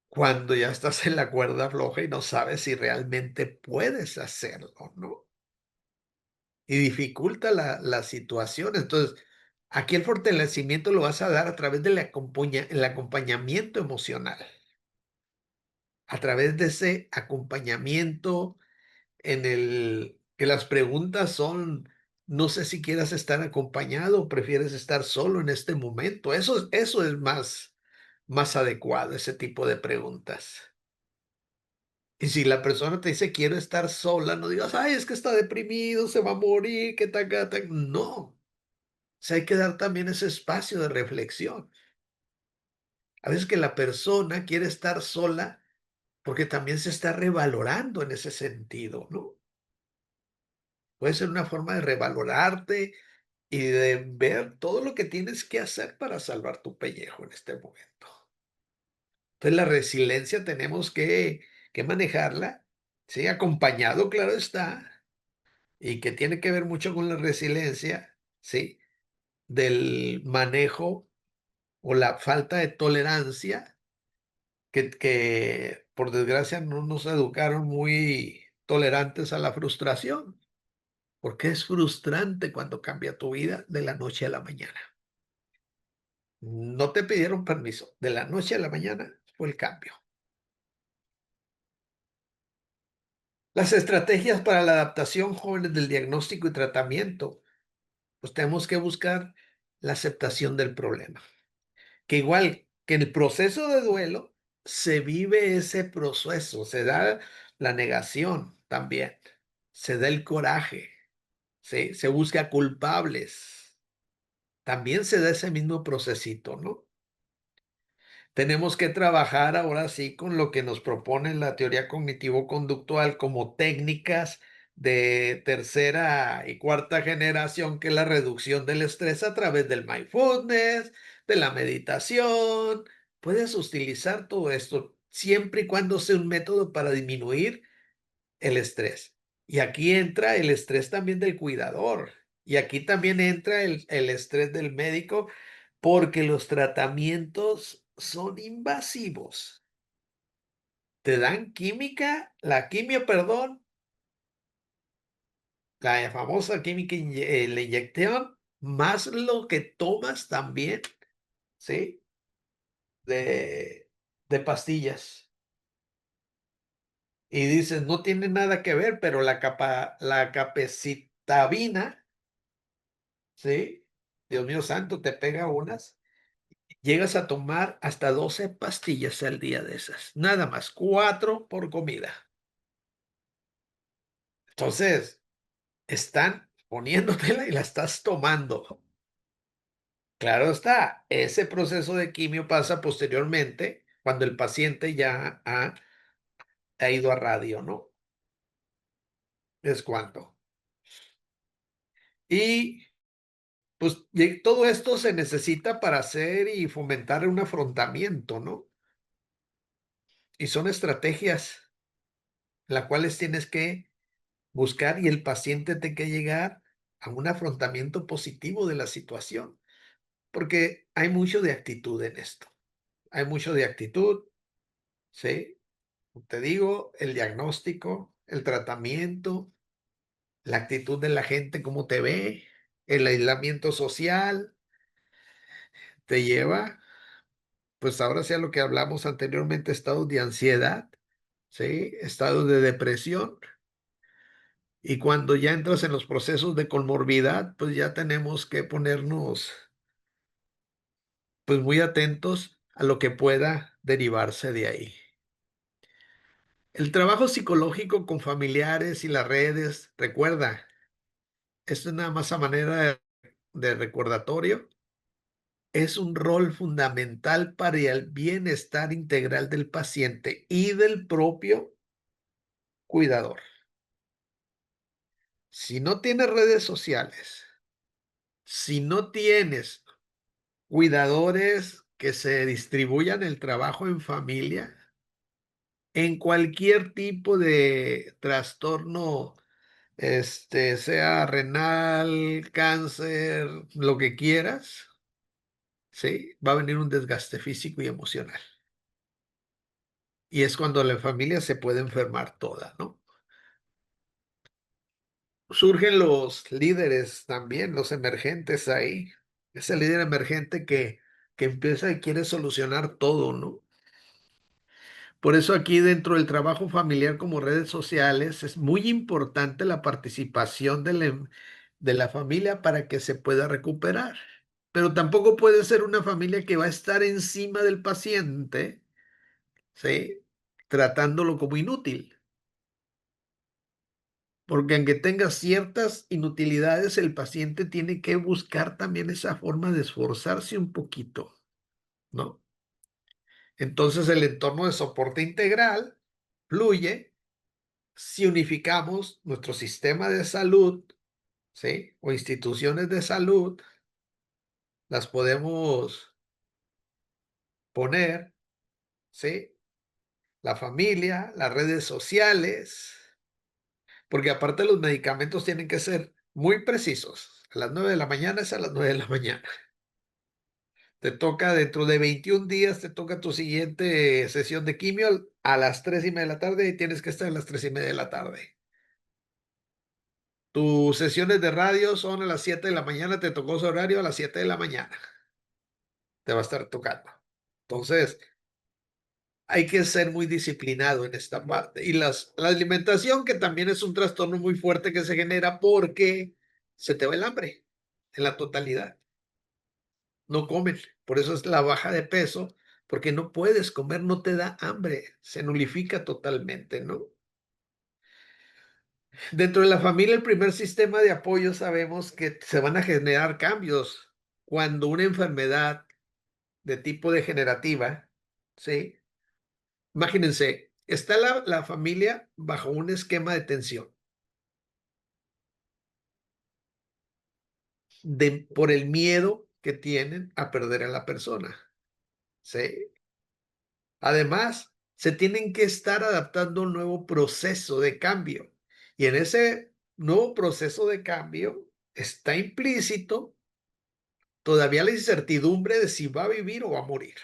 [SPEAKER 2] Cuando ya estás en la cuerda floja y no sabes si realmente puedes hacerlo, ¿no? Y dificulta la situación. Entonces, aquí el fortalecimiento lo vas a dar a través del el acompañamiento emocional, a través de ese acompañamiento en el que las preguntas son, no sé si quieras estar acompañado o prefieres estar solo en este momento. Eso es más adecuado, ese tipo de preguntas. Y si la persona te dice quiero estar sola, no digas, ay, es que está deprimido, se va a morir, que taca, taca. No, o sea, hay que dar también ese espacio de reflexión. A veces que la persona quiere estar sola porque también se está revalorando en ese sentido, ¿no? Puede ser una forma de revalorarte y de ver todo lo que tienes que hacer para salvar tu pellejo en este momento. Entonces, la resiliencia tenemos que manejarla, ¿sí? Acompañado, claro está, y que tiene que ver mucho con la resiliencia, ¿sí? Del manejo o la falta de tolerancia que por desgracia no nos educaron muy tolerantes a la frustración, porque es frustrante cuando cambia tu vida de la noche a la mañana. No te pidieron permiso, de la noche a la mañana fue el cambio. Las estrategias para la adaptación jóvenes del diagnóstico y tratamiento, pues tenemos que buscar la aceptación del problema. Que igual que en el proceso de duelo, se vive ese proceso, se da la negación también, se da el coraje, ¿sí? Se busca culpables, también se da ese mismo procesito, ¿no? Tenemos que trabajar ahora sí con lo que nos propone la teoría cognitivo-conductual como técnicas de tercera y cuarta generación, que es la reducción del estrés a través del mindfulness, de la meditación. Puedes utilizar todo esto siempre y cuando sea un método para disminuir el estrés. Y aquí entra el estrés también del cuidador. Y aquí también entra el estrés del médico, porque los tratamientos son invasivos. Te dan química, la quimio, perdón, la famosa química, la inyección, más lo que tomas también, ¿sí? De, de pastillas. Y dices, no tiene nada que ver, pero la capecitabina, ¿sí? Dios mío santo, te pega unas. Llegas a tomar hasta 12 pastillas al día de esas. Nada más, 4 por comida. Entonces, están poniéndotela y la estás tomando. Claro está, ese proceso de quimio pasa posteriormente cuando el paciente ya ha ido a radio, ¿no? Es cuando. Y pues todo esto se necesita para hacer y fomentar un afrontamiento, ¿no? Y son estrategias las cuales tienes que buscar y el paciente tiene que llegar a un afrontamiento positivo de la situación, porque hay mucho de actitud en esto. Hay mucho de actitud, ¿sí? Te digo, el diagnóstico, el tratamiento, la actitud de la gente, cómo te ve, el aislamiento social, te lleva, pues ahora sí a lo que hablamos anteriormente, estados de ansiedad, ¿sí? Estados de depresión. Y cuando ya entras en los procesos de comorbilidad, pues ya tenemos que ponernos, pues muy atentos a lo que pueda derivarse de ahí. El trabajo psicológico con familiares y las redes, recuerda, esto es nada más a manera de recordatorio, es un rol fundamental para el bienestar integral del paciente y del propio cuidador. Si no tienes redes sociales, si no tienes cuidadores que se distribuyan el trabajo en familia, en cualquier tipo de trastorno, sea renal, cáncer, lo que quieras, ¿sí? Va a venir un desgaste físico y emocional. Y es cuando la familia se puede enfermar toda, ¿no? Surgen los líderes también, los emergentes ahí. Ese líder emergente que empieza y quiere solucionar todo, ¿no? Por eso aquí dentro del trabajo familiar como redes sociales es muy importante la participación de la familia para que se pueda recuperar. Pero tampoco puede ser una familia que va a estar encima del paciente, ¿sí? Tratándolo como inútil. Porque aunque tenga ciertas inutilidades, el paciente tiene que buscar también esa forma de esforzarse un poquito, ¿no? Entonces el entorno de soporte integral fluye si unificamos nuestro sistema de salud, ¿sí? O instituciones de salud, las podemos poner, ¿sí? La familia, las redes sociales, porque aparte los medicamentos tienen que ser muy precisos. A las 9 de la mañana es a las 9 de la mañana. Te toca dentro de 21 días, te toca tu siguiente sesión de quimio a las 3:30 de la tarde y tienes que estar a las 3:30 de la tarde. Tus sesiones de radio son a las 7 de la mañana, te tocó su horario a las 7 de la mañana. Te va a estar tocando. Entonces, hay que ser muy disciplinado en esta parte. Y la alimentación, que también es un trastorno muy fuerte que se genera porque se te va el hambre en la totalidad. No comen. Por eso es la baja de peso, porque no puedes comer, no te da hambre, se nulifica totalmente, ¿no? Dentro de la familia, el primer sistema de apoyo sabemos que se van a generar cambios cuando una enfermedad de tipo degenerativa, ¿sí? Imagínense, está la familia bajo un esquema de tensión. por el miedo que tienen a perder a la persona, ¿sí? Además, se tienen que estar adaptando a un nuevo proceso de cambio. Y en ese nuevo proceso de cambio está implícito todavía la incertidumbre de si va a vivir o va a morir.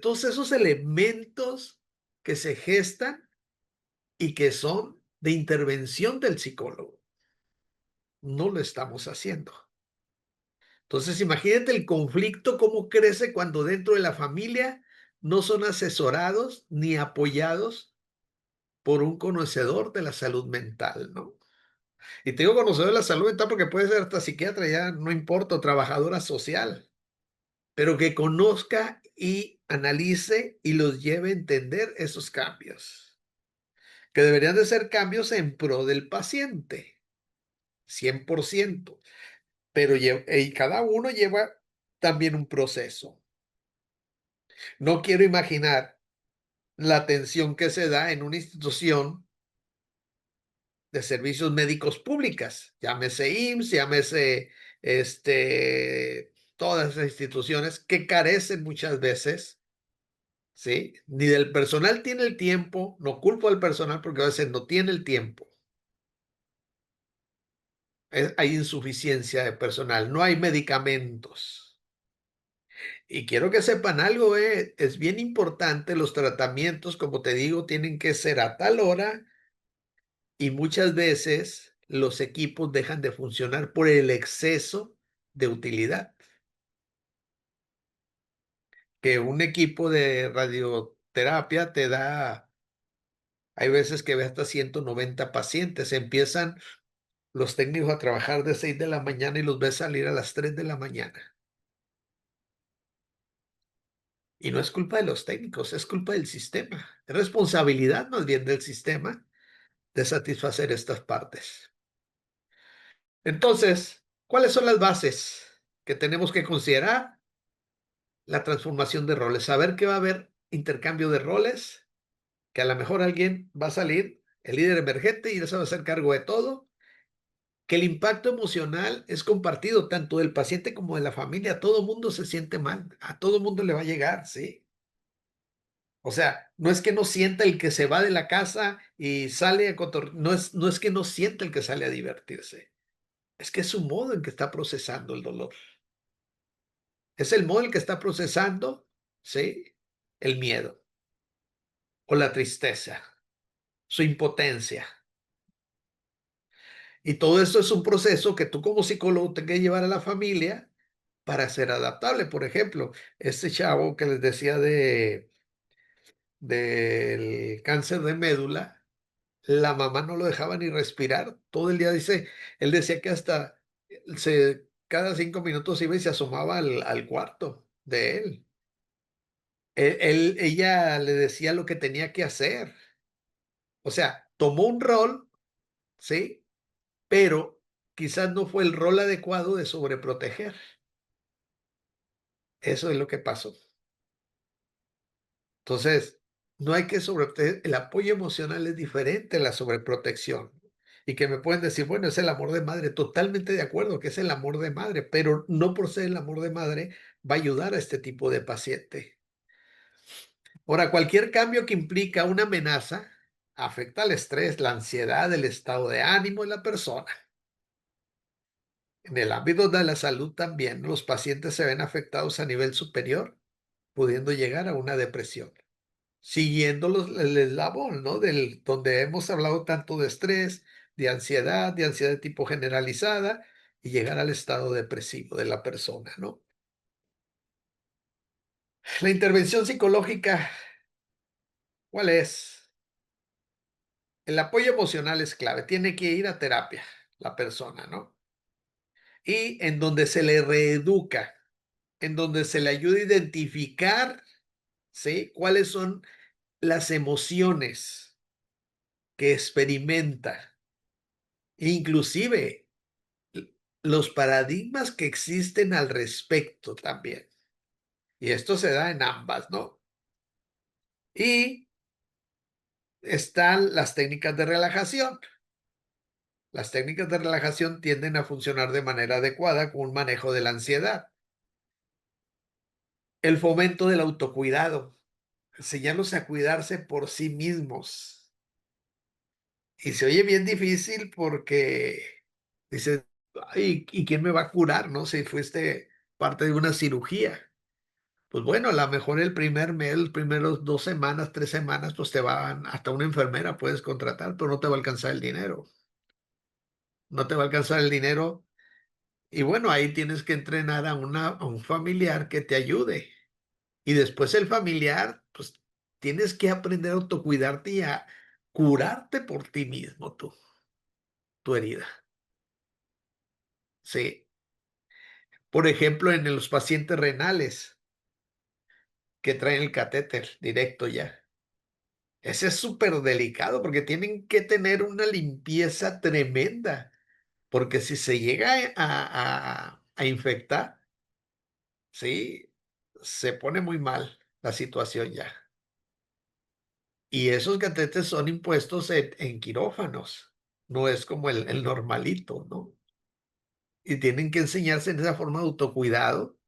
[SPEAKER 2] Todos esos elementos que se gestan y que son de intervención del psicólogo, no lo estamos haciendo. Entonces, imagínate el conflicto, cómo crece cuando dentro de la familia no son asesorados ni apoyados por un conocedor de la salud mental, ¿no? Y te digo conocedor de la salud mental porque puede ser hasta psiquiatra, ya no importa, o trabajadora social, pero que conozca y analice y los lleve a entender esos cambios, que deberían de ser cambios en pro del paciente, 100%, pero y cada uno lleva también un proceso. No quiero imaginar la atención que se da en una institución de servicios médicos públicas, llámese IMSS, llámese todas esas instituciones que carecen muchas veces, ¿sí? Ni del personal tiene el tiempo, no culpo al personal porque a veces no tiene el tiempo. Hay insuficiencia de personal, no hay medicamentos. Y quiero que sepan algo, es bien importante, los tratamientos, como te digo, tienen que ser a tal hora y muchas veces los equipos dejan de funcionar por el exceso de utilidad. Que un equipo de radioterapia te da, hay veces que ve hasta 190 pacientes, empiezan los técnicos a trabajar de 6 de la mañana y los ves salir a las 3 de la mañana. Y no es culpa de los técnicos, es culpa del sistema. Es responsabilidad más bien del sistema de satisfacer estas partes. Entonces, ¿cuáles son las bases que tenemos que considerar? La transformación de roles, saber que va a haber intercambio de roles, que a lo mejor alguien va a salir, el líder emergente, y él se va a hacer cargo de todo, que el impacto emocional es compartido tanto del paciente como de la familia, todo mundo se siente mal, a todo mundo le va a llegar, ¿sí? O sea, no es que no sienta el que se va de la casa y sale a no es que no sienta el que sale a divertirse, es que es su modo en que está procesando el dolor. Es el modo en que está procesando, ¿sí? El miedo o la tristeza, su impotencia. Y todo esto es un proceso que tú como psicólogo tienes que llevar a la familia para ser adaptable. Por ejemplo, este chavo que les decía del cáncer de médula, la mamá no lo dejaba ni respirar. Todo el día dice, él decía que hasta cada 5 minutos iba y se asomaba al cuarto de él. Ella le decía lo que tenía que hacer. O sea, tomó un rol, ¿sí? Pero quizás no fue el rol adecuado de sobreproteger. Eso es lo que pasó. Entonces, no hay que sobreproteger. El apoyo emocional es diferente a la sobreprotección. Y que me pueden decir, bueno, es el amor de madre. Totalmente de acuerdo que es el amor de madre, pero no por ser el amor de madre va a ayudar a este tipo de paciente. Ahora, cualquier cambio que implica una amenaza afecta al estrés, la ansiedad, el estado de ánimo de la persona. En el ámbito de la salud también, los pacientes se ven afectados a nivel superior, pudiendo llegar a una depresión. Siguiendo el eslabón, ¿no? Donde hemos hablado tanto de estrés, de ansiedad de tipo generalizada y llegar al estado depresivo de la persona, ¿no? La intervención psicológica, ¿cuál es? El apoyo emocional es clave, tiene que ir a terapia la persona, ¿no? Y en donde se le reeduca, en donde se le ayuda a identificar, ¿sí? ¿Cuáles son las emociones que experimenta? Inclusive los paradigmas que existen al respecto también. Y esto se da en ambas, ¿no? Y están las técnicas de relajación. Las técnicas de relajación tienden a funcionar de manera adecuada con un manejo de la ansiedad. El fomento del autocuidado, enseñarlos a cuidarse por sí mismos. Y se oye bien difícil porque dices, ay, ¿y quién me va a curar, no? Si fuiste parte de una cirugía. Pues bueno, a lo mejor el primer mes, los primeros 2 semanas, 3 semanas, pues te van, hasta una enfermera puedes contratar, pero no te va a alcanzar el dinero. No te va a alcanzar el dinero. Y bueno, ahí tienes que entrenar a un familiar que te ayude. Y después el familiar, pues tienes que aprender a autocuidarte y a curarte por ti mismo, tu herida. Sí. Por ejemplo, en los pacientes renales que traen el catéter directo ya. Ese es súper delicado porque tienen que tener una limpieza tremenda, porque si se llega a infectar, sí, se pone muy mal la situación ya. Y esos catéteres son impuestos en quirófanos, no es como el normalito, ¿no? Y tienen que enseñarse en esa forma de autocuidado,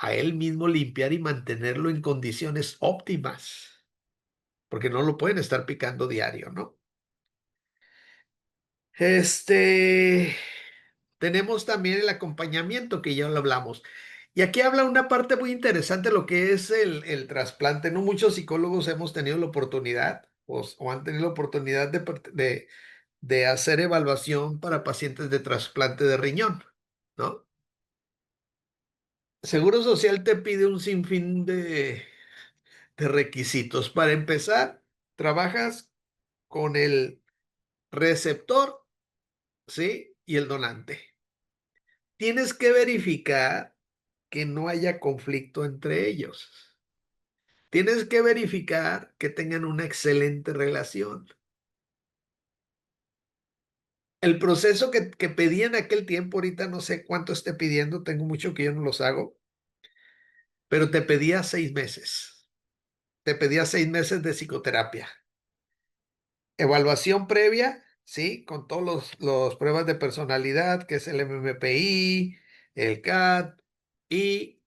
[SPEAKER 2] a él mismo limpiar y mantenerlo en condiciones óptimas, porque no lo pueden estar picando diario, ¿no? Este, tenemos también el acompañamiento que ya lo hablamos. Y aquí habla una parte muy interesante, lo que es el trasplante. No muchos psicólogos hemos tenido la oportunidad o han tenido la oportunidad de hacer evaluación para pacientes de trasplante de riñón, ¿no? Seguro Social te pide un sinfín de requisitos. Para empezar, trabajas con el receptor, ¿sí? Y el donante. Tienes que verificar que no haya conflicto entre ellos. Tienes que verificar que tengan una excelente relación. El proceso que pedí en aquel tiempo, ahorita no sé cuánto esté pidiendo, tengo mucho que yo no los hago, pero te pedía 6 meses. Te pedía 6 meses de psicoterapia. Evaluación previa, ¿sí? Con todos los pruebas de personalidad, que es el MMPI, el CAT y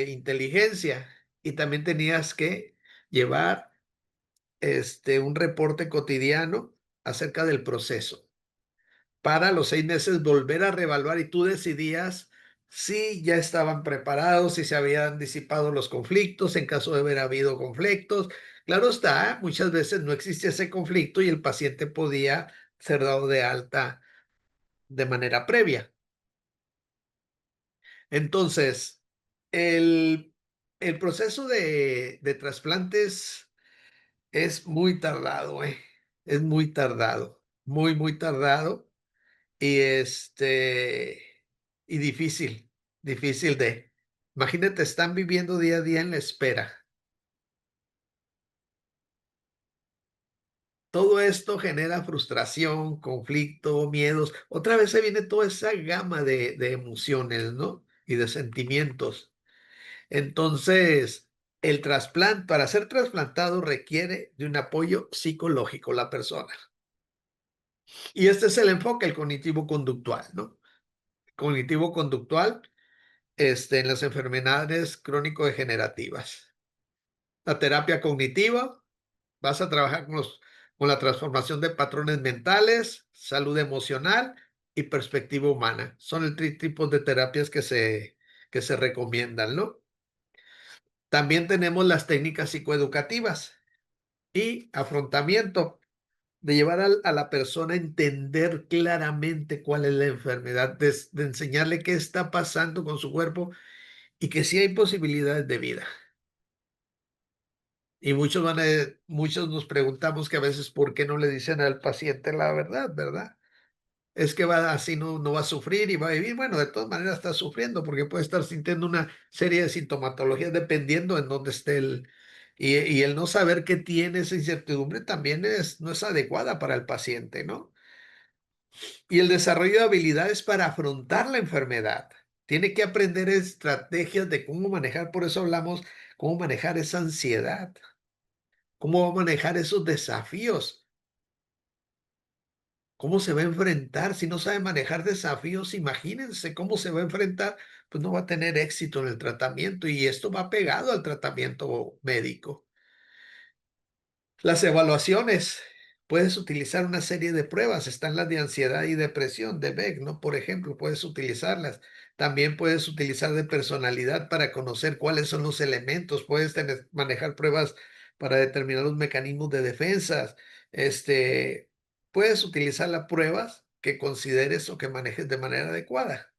[SPEAKER 2] inteligencia. Y también tenías que llevar un reporte cotidiano acerca del proceso. Para los 6 meses volver a reevaluar y tú decidías si ya estaban preparados, si se habían disipado los conflictos, en caso de haber habido conflictos. Claro está, muchas veces no existía ese conflicto y el paciente podía ser dado de alta de manera previa. Entonces, el, el proceso de trasplantes es muy tardado, ¿eh? Es muy tardado, muy, muy tardado. Y y difícil, difícil imagínate, están viviendo día a día en la espera. Todo esto genera frustración, conflicto, miedos. Otra vez se viene toda esa gama de emociones, ¿no? Y de sentimientos. Entonces, para ser trasplantado requiere de un apoyo psicológico la persona. Y este es el enfoque, el cognitivo-conductual, ¿no? Cognitivo-conductual en las enfermedades crónico-degenerativas. La terapia cognitiva, vas a trabajar con la transformación de patrones mentales, salud emocional y perspectiva humana. Son el tipos de terapias que se recomiendan, ¿no? También tenemos las técnicas psicoeducativas y afrontamiento, de llevar a la persona a entender claramente cuál es la enfermedad, de enseñarle qué está pasando con su cuerpo y que sí hay posibilidades de vida. Y muchos nos preguntamos que a veces por qué no le dicen al paciente la verdad, ¿verdad? Es que así no va a sufrir y va a vivir. Bueno, de todas maneras está sufriendo porque puede estar sintiendo una serie de sintomatologías dependiendo en dónde esté y el no saber qué tiene esa incertidumbre también no es adecuada para el paciente, ¿no? Y el desarrollo de habilidades para afrontar la enfermedad. Tiene que aprender estrategias de cómo manejar, por eso hablamos, cómo manejar esa ansiedad. ¿Cómo va a manejar esos desafíos? ¿Cómo se va a enfrentar? Si no sabe manejar desafíos, imagínense cómo se va a enfrentar, pues no va a tener éxito en el tratamiento y esto va pegado al tratamiento médico. Las evaluaciones. Puedes utilizar una serie de pruebas. Están las de ansiedad y depresión, de Beck, ¿no? Por ejemplo, puedes utilizarlas. También puedes utilizar de personalidad para conocer cuáles son los elementos. Puedes manejar pruebas para determinar los mecanismos de defensas. Este, puedes utilizar las pruebas que consideres o que manejes de manera adecuada,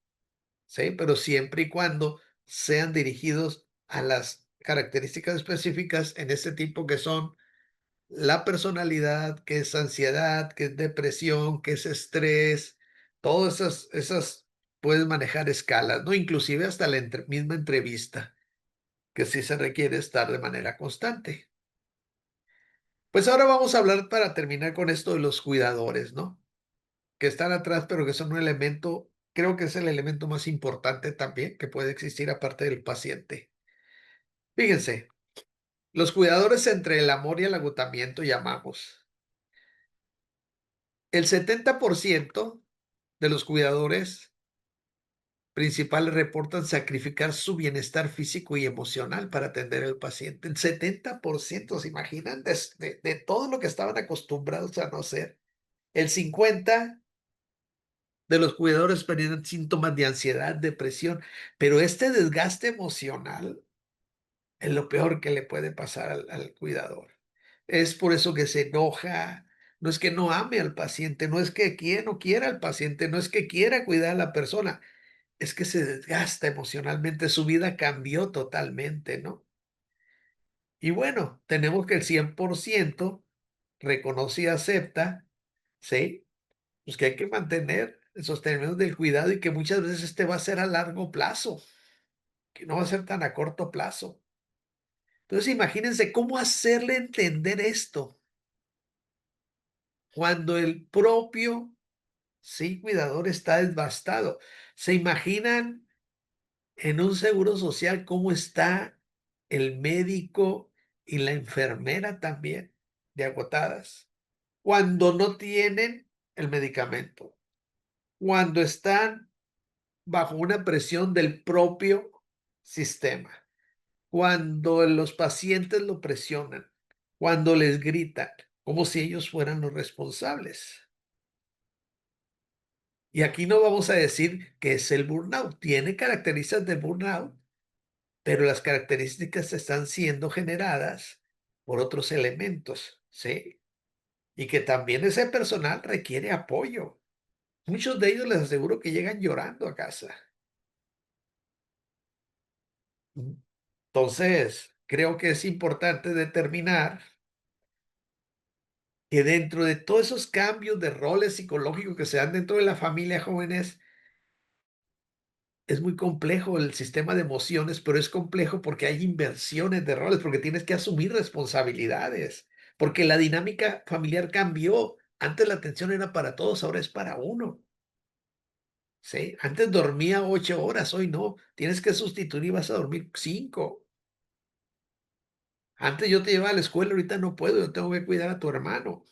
[SPEAKER 2] ¿sí? Pero siempre y cuando sean dirigidos a las características específicas en este tipo que son la personalidad, qué es ansiedad, qué es depresión, qué es estrés, todas esas puedes manejar escalas, ¿no? Inclusive hasta la misma entrevista, que sí se requiere estar de manera constante. Pues ahora vamos a hablar para terminar con esto de los cuidadores, ¿no? Que están atrás, pero que son un elemento, creo que es el elemento más importante también que puede existir aparte del paciente. Fíjense, los cuidadores entre el amor y el agotamiento llamamos. El 70% de los cuidadores principales reportan sacrificar su bienestar físico y emocional para atender al paciente. El 70%, ¿se imaginan? De todo lo que estaban acostumbrados a no hacer. El 50% de los cuidadores experiencian síntomas de ansiedad, depresión, pero este desgaste emocional es lo peor que le puede pasar al cuidador. Es por eso que se enoja. No es que no ame al paciente, no es que no quiera al paciente, no es que quiera cuidar a la persona, es que se desgasta emocionalmente, su vida cambió totalmente, ¿no? Y bueno, tenemos que el 100% reconoce y acepta, ¿sí? Pues que hay que mantener el sostenimiento del cuidado y que muchas veces este va a ser a largo plazo, que no va a ser tan a corto plazo. Entonces imagínense cómo hacerle entender esto cuando el propio, sí, cuidador está devastado. ¿Se imaginan en un seguro social cómo está el médico y la enfermera también de agotadas? Cuando no tienen el medicamento, cuando están bajo una presión del propio sistema, cuando los pacientes lo presionan, cuando les gritan, como si ellos fueran los responsables. Y aquí no vamos a decir que es el burnout, tiene características de burnout, pero las características están siendo generadas por otros elementos, ¿sí? Y que también ese personal requiere apoyo. Muchos de ellos les aseguro que llegan llorando a casa. Entonces, creo que es importante determinar que dentro de todos esos cambios de roles psicológicos que se dan dentro de la familia, jóvenes, es muy complejo el sistema de emociones, pero es complejo porque hay inversiones de roles, porque tienes que asumir responsabilidades, porque la dinámica familiar cambió. Antes la atención era para todos, ahora es para uno. ¿Sí? Antes dormía 8 horas, hoy no. Tienes que sustituir y vas a dormir 5. Antes yo te llevaba a la escuela, ahorita no puedo, yo tengo que cuidar a tu hermano.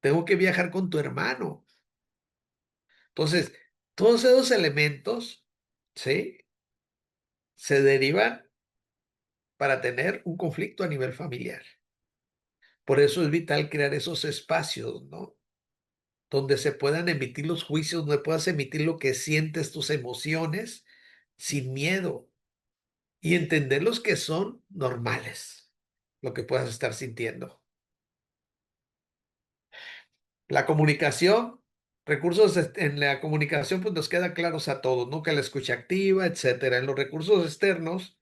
[SPEAKER 2] Tengo que viajar con tu hermano. Entonces, todos esos elementos, ¿sí? Se derivan para tener un conflicto a nivel familiar. Por eso es vital crear esos espacios, ¿no? Donde se puedan emitir los juicios, donde puedas emitir lo que sientes, tus emociones, sin miedo y entenderlos que son normales, lo que puedas estar sintiendo. La comunicación, recursos en la comunicación, pues nos queda claros a todos, ¿no? Que la escucha activa, etcétera. En los recursos externos,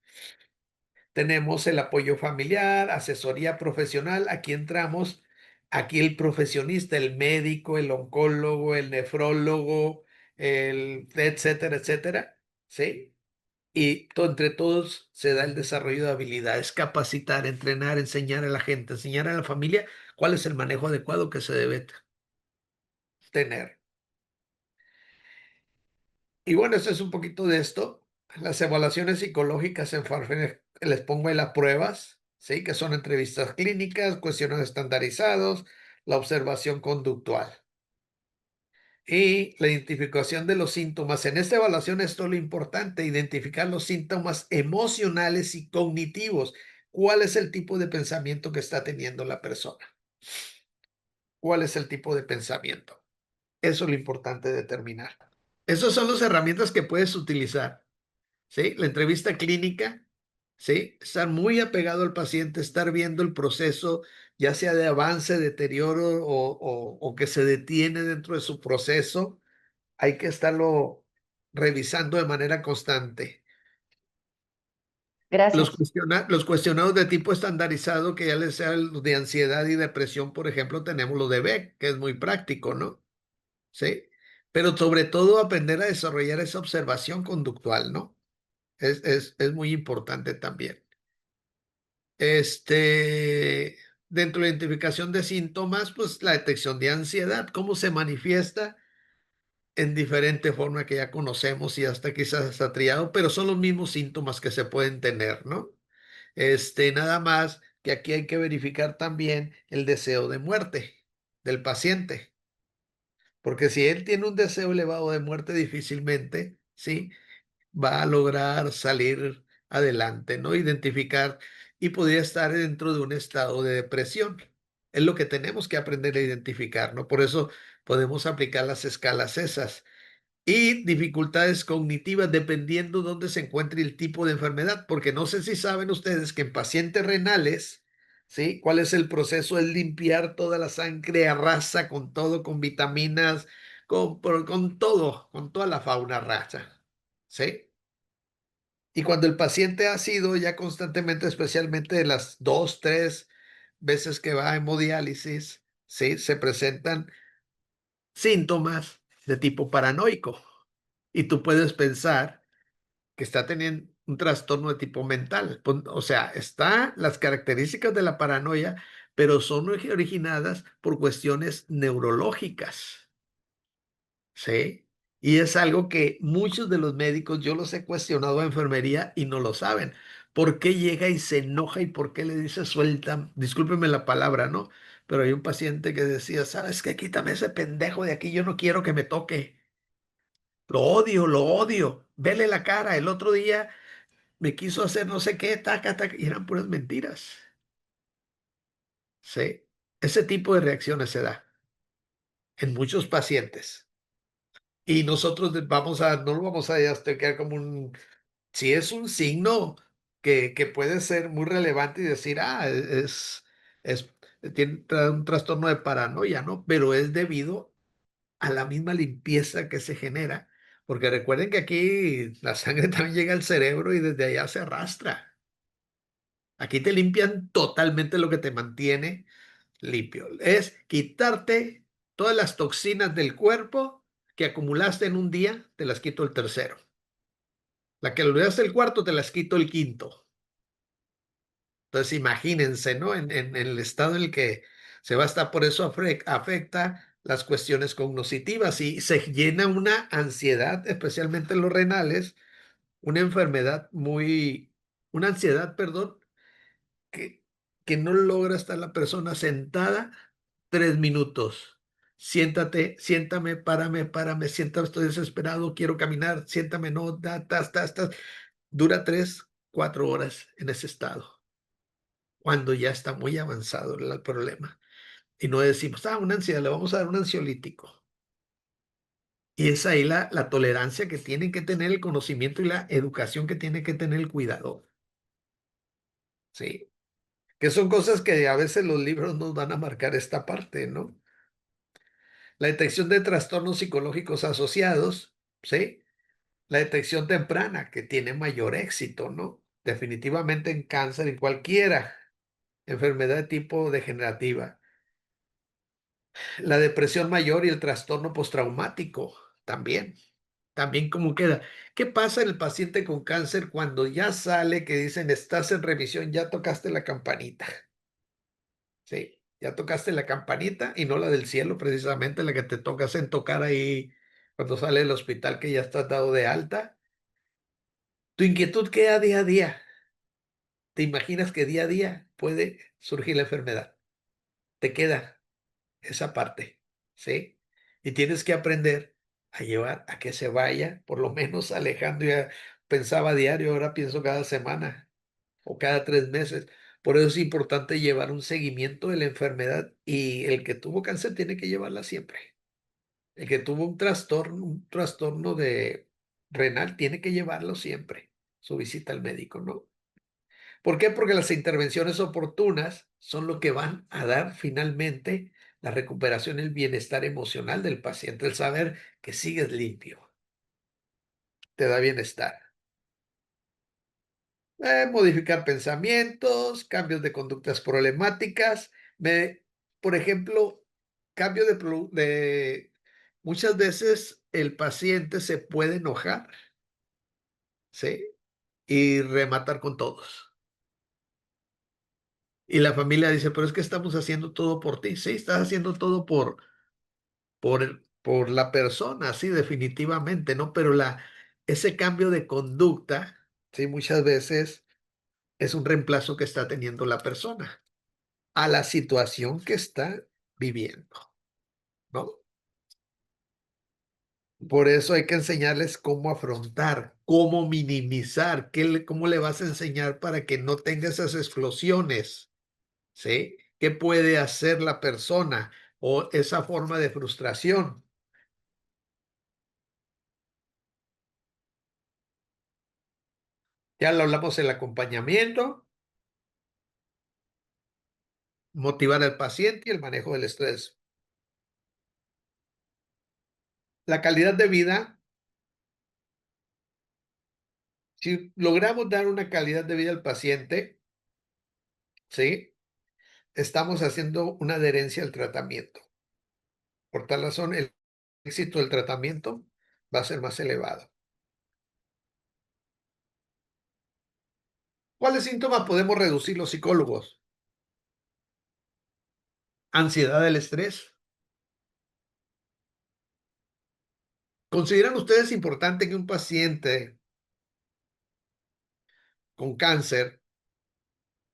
[SPEAKER 2] tenemos el apoyo familiar, asesoría profesional. Aquí entramos, aquí el profesionista, el médico, el oncólogo, el nefrólogo, el etcétera, etcétera, ¿sí? Y entre todos se da el desarrollo de habilidades, capacitar, entrenar, enseñar a la gente, enseñar a la familia cuál es el manejo adecuado que se debe tener. Y bueno, eso es un poquito de esto. Las evaluaciones psicológicas en Farfán les pongo ahí las pruebas, ¿sí? Que son entrevistas clínicas, cuestionarios estandarizados, la observación conductual. Y la identificación de los síntomas. En esta evaluación esto es lo importante, identificar los síntomas emocionales y cognitivos. ¿Cuál es el tipo de pensamiento que está teniendo la persona? ¿Cuál es el tipo de pensamiento? Eso es lo importante determinar. Esas son las herramientas que puedes utilizar, ¿sí? La entrevista clínica, ¿sí? Estar muy apegado al paciente, estar viendo el proceso, ya sea de avance, deterioro o que se detiene dentro de su proceso. Hay que estarlo revisando de manera constante.
[SPEAKER 3] Gracias.
[SPEAKER 2] Los cuestionarios de tipo estandarizado, que ya les sea los de ansiedad y depresión, por ejemplo, tenemos lo de Beck, que es muy práctico, ¿no? Sí. Pero sobre todo aprender a desarrollar esa observación conductual, ¿no? Es muy importante también. Dentro de la identificación de síntomas, pues la detección de ansiedad, cómo se manifiesta en diferente forma que ya conocemos y hasta quizás está triado, pero son los mismos síntomas que se pueden tener, ¿no? Nada más que aquí hay que verificar también el deseo de muerte del paciente, porque si él tiene un deseo elevado de muerte, difícilmente, ¿sí? Va a lograr salir adelante, ¿no? Identificar y podría estar dentro de un estado de depresión. Es lo que tenemos que aprender a identificar, ¿no? Por eso podemos aplicar las escalas esas. Y dificultades cognitivas dependiendo dónde se encuentre el tipo de enfermedad, porque no sé si saben ustedes que en pacientes renales, ¿sí? ¿Cuál es el proceso? Es limpiar toda la sangre a rasa con todo, con vitaminas, con todo, con toda la fauna rasa, ¿sí? Y cuando el paciente ha sido ya constantemente, especialmente de las 2, 3 veces que va a hemodiálisis, ¿sí? Se presentan síntomas de tipo paranoico. Y tú puedes pensar que está teniendo un trastorno de tipo mental. O sea, está las características de la paranoia, pero son originadas por cuestiones neurológicas, ¿sí? Y es algo que muchos de los médicos, yo los he cuestionado a enfermería y no lo saben. ¿Por qué llega y se enoja y por qué le dice suelta? Discúlpeme la palabra, ¿no? Pero hay un paciente que decía, ¿sabes qué? Quítame ese pendejo de aquí, yo no quiero que me toque. Lo odio, lo odio. Vele la cara. El otro día me quiso hacer no sé qué, taca, taca, y eran puras mentiras. Sí, ese tipo de reacciones se da en muchos pacientes. Y nosotros no lo vamos a diagnosticar como si es un signo que puede ser muy relevante y decir, es, trae un trastorno de paranoia, ¿no? Pero es debido a la misma limpieza que se genera. Porque recuerden que aquí la sangre también llega al cerebro y desde allá se arrastra. Aquí te limpian totalmente lo que te mantiene limpio. Es quitarte todas las toxinas del cuerpo que acumulaste en un día, te las quito el tercero. La que olvidaste el cuarto, te las quito el quinto. Entonces imagínense, ¿no? En el estado en el que se va a estar, por eso afecta las cuestiones cognitivas y se llena una ansiedad, especialmente en los renales, una enfermedad una ansiedad, perdón, que, que no logra estar la persona sentada 3 minutos. Siéntate, siéntame, párame, párame, siéntame, estoy desesperado, quiero caminar, siéntame, no, dura 3, 4 horas en ese estado, cuando ya está muy avanzado el problema. Y no decimos, una ansiedad, le vamos a dar un ansiolítico. Y es ahí la tolerancia que tiene que tener el conocimiento y la educación que tiene que tener el cuidador. ¿Sí? Que son cosas que a veces los libros nos van a marcar esta parte, ¿no? La detección de trastornos psicológicos asociados, ¿sí? La detección temprana, que tiene mayor éxito, ¿no? Definitivamente en cáncer, en cualquiera enfermedad de tipo degenerativa. La depresión mayor y el trastorno postraumático, también. También cómo queda. ¿Qué pasa en el paciente con cáncer cuando ya sale que dicen estás en remisión, ya tocaste la campanita? Sí, ya tocaste la campanita y no la del cielo, precisamente la que te tocas en tocar ahí cuando sale del hospital que ya estás dado de alta. Tu inquietud queda día a día. Te imaginas que día a día puede surgir la enfermedad. Te queda esa parte, ¿sí? y tienes que aprender a llevar a que se vaya, por lo menos alejando. Ya pensaba diario, ahora pienso cada semana o cada 3 meses. Por eso es importante llevar un seguimiento de la enfermedad y el que tuvo cáncer tiene que llevarla siempre. El que tuvo un trastorno de renal tiene que llevarlo siempre, su visita al médico, ¿no? ¿Por qué? Porque las intervenciones oportunas son lo que van a dar finalmente la recuperación, el bienestar emocional del paciente, el saber que sigues limpio, te da bienestar. Modificar pensamientos, cambios de conductas problemáticas, por ejemplo, cambio muchas veces el paciente se puede enojar, ¿sí? Y rematar con todos. Y la familia dice, pero es que estamos haciendo todo por ti. Sí, estás haciendo todo por la persona, sí, definitivamente, ¿no? Pero ese cambio de conducta, sí, muchas veces es un reemplazo que está teniendo la persona a la situación que está viviendo, ¿no? Por eso hay que enseñarles cómo afrontar, cómo minimizar, cómo le vas a enseñar para que no tenga esas explosiones, ¿sí? ¿Qué puede hacer la persona o esa forma de frustración? Ya lo hablamos, el acompañamiento, motivar al paciente y el manejo del estrés. La calidad de vida, si logramos dar una calidad de vida al paciente, ¿sí? Estamos haciendo una adherencia al tratamiento. Por tal razón, el éxito del tratamiento va a ser más elevado. ¿Cuáles síntomas podemos reducir los psicólogos? Ansiedad del estrés. ¿Consideran ustedes importante que un paciente con cáncer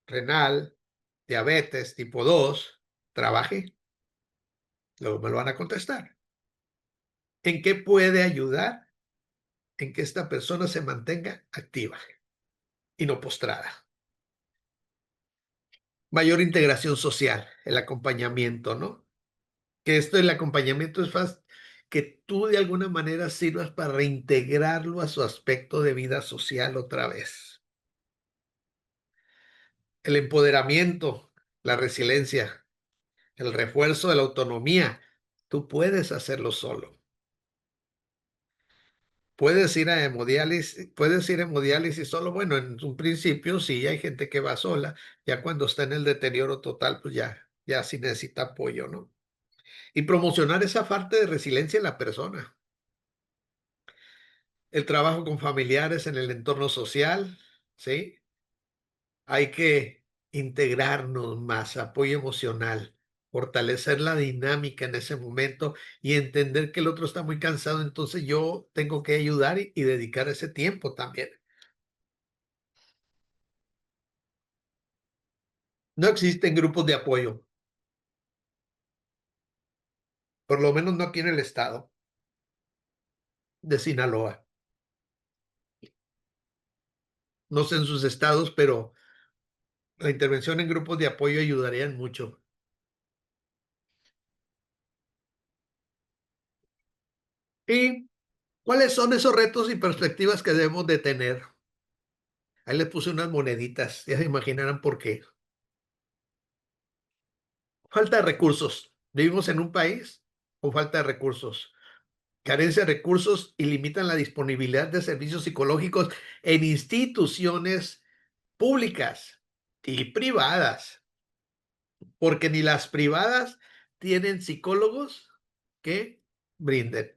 [SPEAKER 2] renal, diabetes tipo 2 trabaje? Luego me lo van a contestar. ¿En qué puede ayudar? En que esta persona se mantenga activa y no postrada. Mayor integración social, el acompañamiento, ¿no? Que esto el acompañamiento es que tú de alguna manera sirvas para reintegrarlo a su aspecto de vida social otra vez. El empoderamiento, la resiliencia, el refuerzo de la autonomía. Tú puedes hacerlo solo. Puedes ir a hemodiálisis solo. Bueno, en un principio sí, hay gente que va sola. Ya cuando está en el deterioro total, pues ya sí necesita apoyo, ¿no? Y promocionar esa parte de resiliencia en la persona. El trabajo con familiares en el entorno social, ¿sí? Hay que integrarnos más, apoyo emocional, fortalecer la dinámica en ese momento y entender que el otro está muy cansado, entonces yo tengo que ayudar y dedicar ese tiempo también. No existen grupos de apoyo, por lo menos no aquí en el estado de Sinaloa. No sé en sus estados, pero la intervención en grupos de apoyo ayudarían mucho. ¿Y cuáles son esos retos y perspectivas que debemos de tener? Ahí les puse unas moneditas, ya se imaginarán por qué. Falta de recursos. Vivimos en un país con falta de recursos, carencia de recursos y limitan la disponibilidad de servicios psicológicos en instituciones públicas y privadas, porque ni las privadas tienen psicólogos que brinden.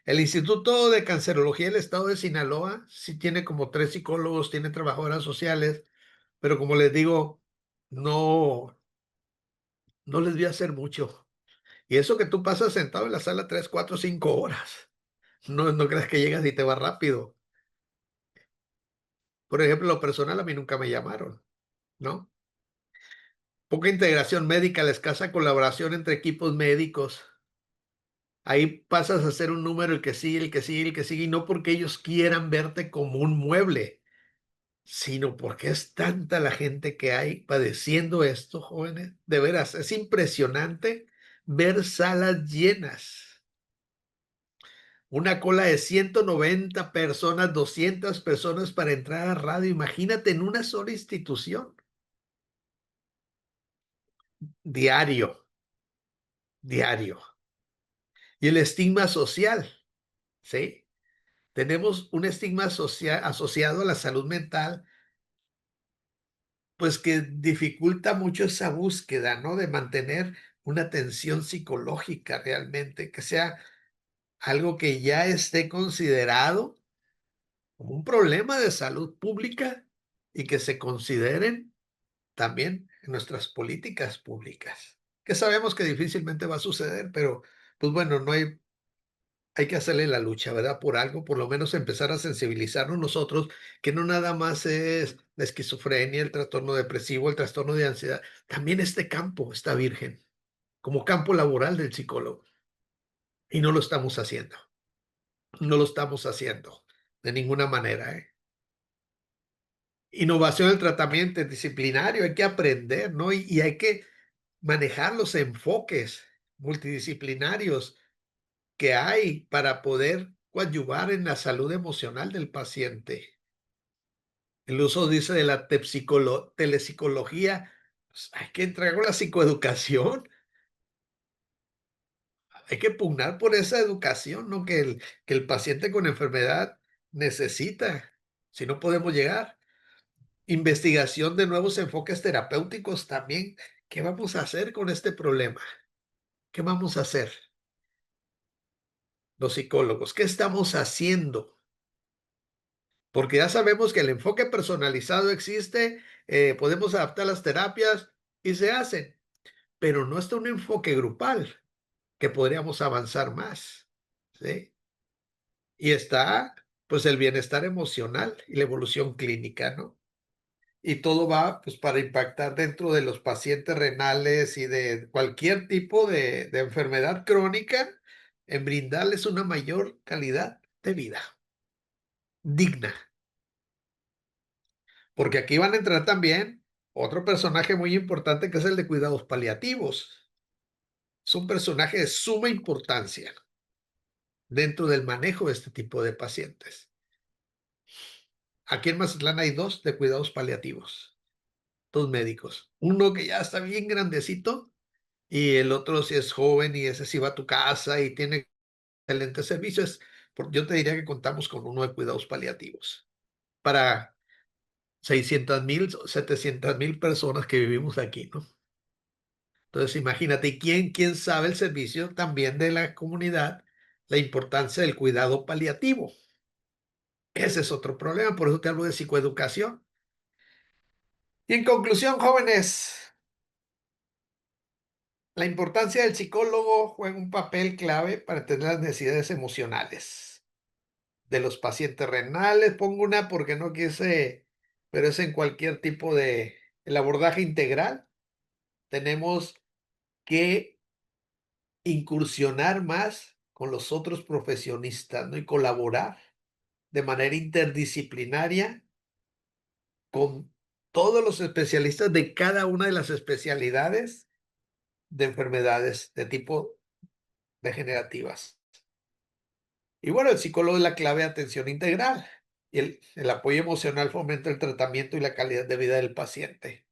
[SPEAKER 2] El Instituto de Cancerología del Estado de Sinaloa sí tiene como 3 psicólogos, tiene trabajadoras sociales, pero como les digo, no les voy a hacer mucho. Y eso que tú pasas sentado en la sala 3, 4, 5 horas. No creas que llegas y te va rápido. Por ejemplo, lo personal a mí nunca me llamaron, ¿no? Poca integración médica, la escasa colaboración entre equipos médicos. Ahí pasas a ser un número, el que sigue, el que sigue, el que sigue, y no porque ellos quieran verte como un mueble, sino porque es tanta la gente que hay padeciendo esto, jóvenes. De veras, es impresionante ver salas llenas. Una cola de 190 personas, 200 personas para entrar a radio. Imagínate en una sola institución. Diario, diario. Y el estigma social, ¿sí? Tenemos un estigma asociado a la salud mental, pues que dificulta mucho esa búsqueda, ¿no? De mantener una atención psicológica realmente, que sea algo que ya esté considerado como un problema de salud pública y que se consideren también en nuestras políticas públicas, que sabemos que difícilmente va a suceder, pero pues bueno, no hay que hacerle la lucha, ¿verdad? Por algo, por lo menos empezar a sensibilizarnos nosotros, que no nada más es la esquizofrenia, el trastorno depresivo, el trastorno de ansiedad, también este campo está virgen, como campo laboral del psicólogo, y no lo estamos haciendo, no lo estamos haciendo de ninguna manera, ¿eh? Innovación del tratamiento disciplinario, hay que aprender, ¿no? Y hay que manejar los enfoques multidisciplinarios que hay para poder coadyuvar en la salud emocional del paciente. El uso, dice, de la telepsicología, pues, hay que entrar con la psicoeducación, hay que pugnar por esa educación, ¿no? Que el paciente con enfermedad necesita, si no podemos llegar. Investigación de nuevos enfoques terapéuticos también. ¿Qué vamos a hacer con este problema? ¿Qué vamos a hacer los psicólogos? ¿Qué estamos haciendo? Porque ya sabemos que el enfoque personalizado existe, podemos adaptar las terapias y se hacen, pero no está un enfoque grupal que podríamos avanzar más, ¿sí? Y está, pues, el bienestar emocional y la evolución clínica, ¿no? Y todo va, pues, para impactar dentro de los pacientes renales y de cualquier tipo de enfermedad crónica, en brindarles una mayor calidad de vida digna. Porque aquí van a entrar también otro personaje muy importante que es el de cuidados paliativos. Es un personaje de suma importancia dentro del manejo de este tipo de pacientes. Aquí en Mazatlán hay dos de cuidados paliativos, dos médicos. Uno que ya está bien grandecito y el otro si es joven y ese sí va a tu casa y tiene excelentes servicios. Yo te diría que contamos con uno de cuidados paliativos para 600,000, 700,000 personas que vivimos aquí, ¿no? Entonces, imagínate, ¿y quién sabe el servicio también de la comunidad, la importancia del cuidado paliativo? Ese es otro problema, por eso te hablo de psicoeducación. Y en conclusión, jóvenes, la importancia del psicólogo juega un papel clave para entender las necesidades emocionales de los pacientes renales. Pongo una porque no quise, pero es en cualquier tipo de el abordaje integral. Tenemos que incursionar más con los otros profesionistas, ¿no? Y colaborar de manera interdisciplinaria con todos los especialistas de cada una de las especialidades de enfermedades de tipo degenerativas. Y bueno, el psicólogo es la clave de atención integral y el apoyo emocional fomenta el tratamiento y la calidad de vida del paciente.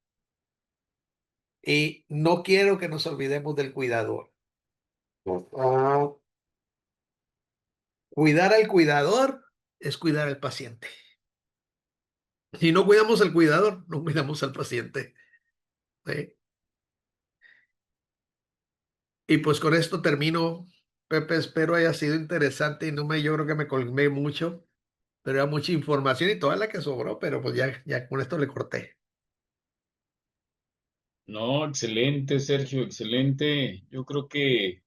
[SPEAKER 2] Y no quiero que nos olvidemos del cuidador. Cuidar al cuidador es cuidar al paciente. Si no cuidamos al cuidador, no cuidamos al paciente, ¿sí? Y pues con esto termino, Pepe, espero haya sido interesante y yo creo que me colmé mucho, pero era mucha información y toda la que sobró, pero pues ya con esto le corté.
[SPEAKER 1] No, excelente, Sergio, excelente. Yo creo que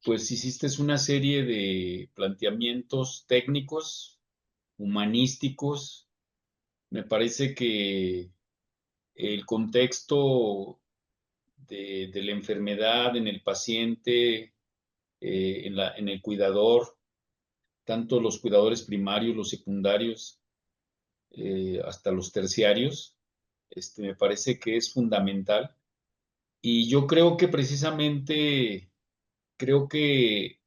[SPEAKER 1] pues hiciste una serie de planteamientos técnicos, humanísticos. Me parece que el contexto de la enfermedad en el paciente en el cuidador, tanto los cuidadores primarios, los secundarios, hasta los terciarios. Me parece que es fundamental. Y yo creo que precisamente, creo que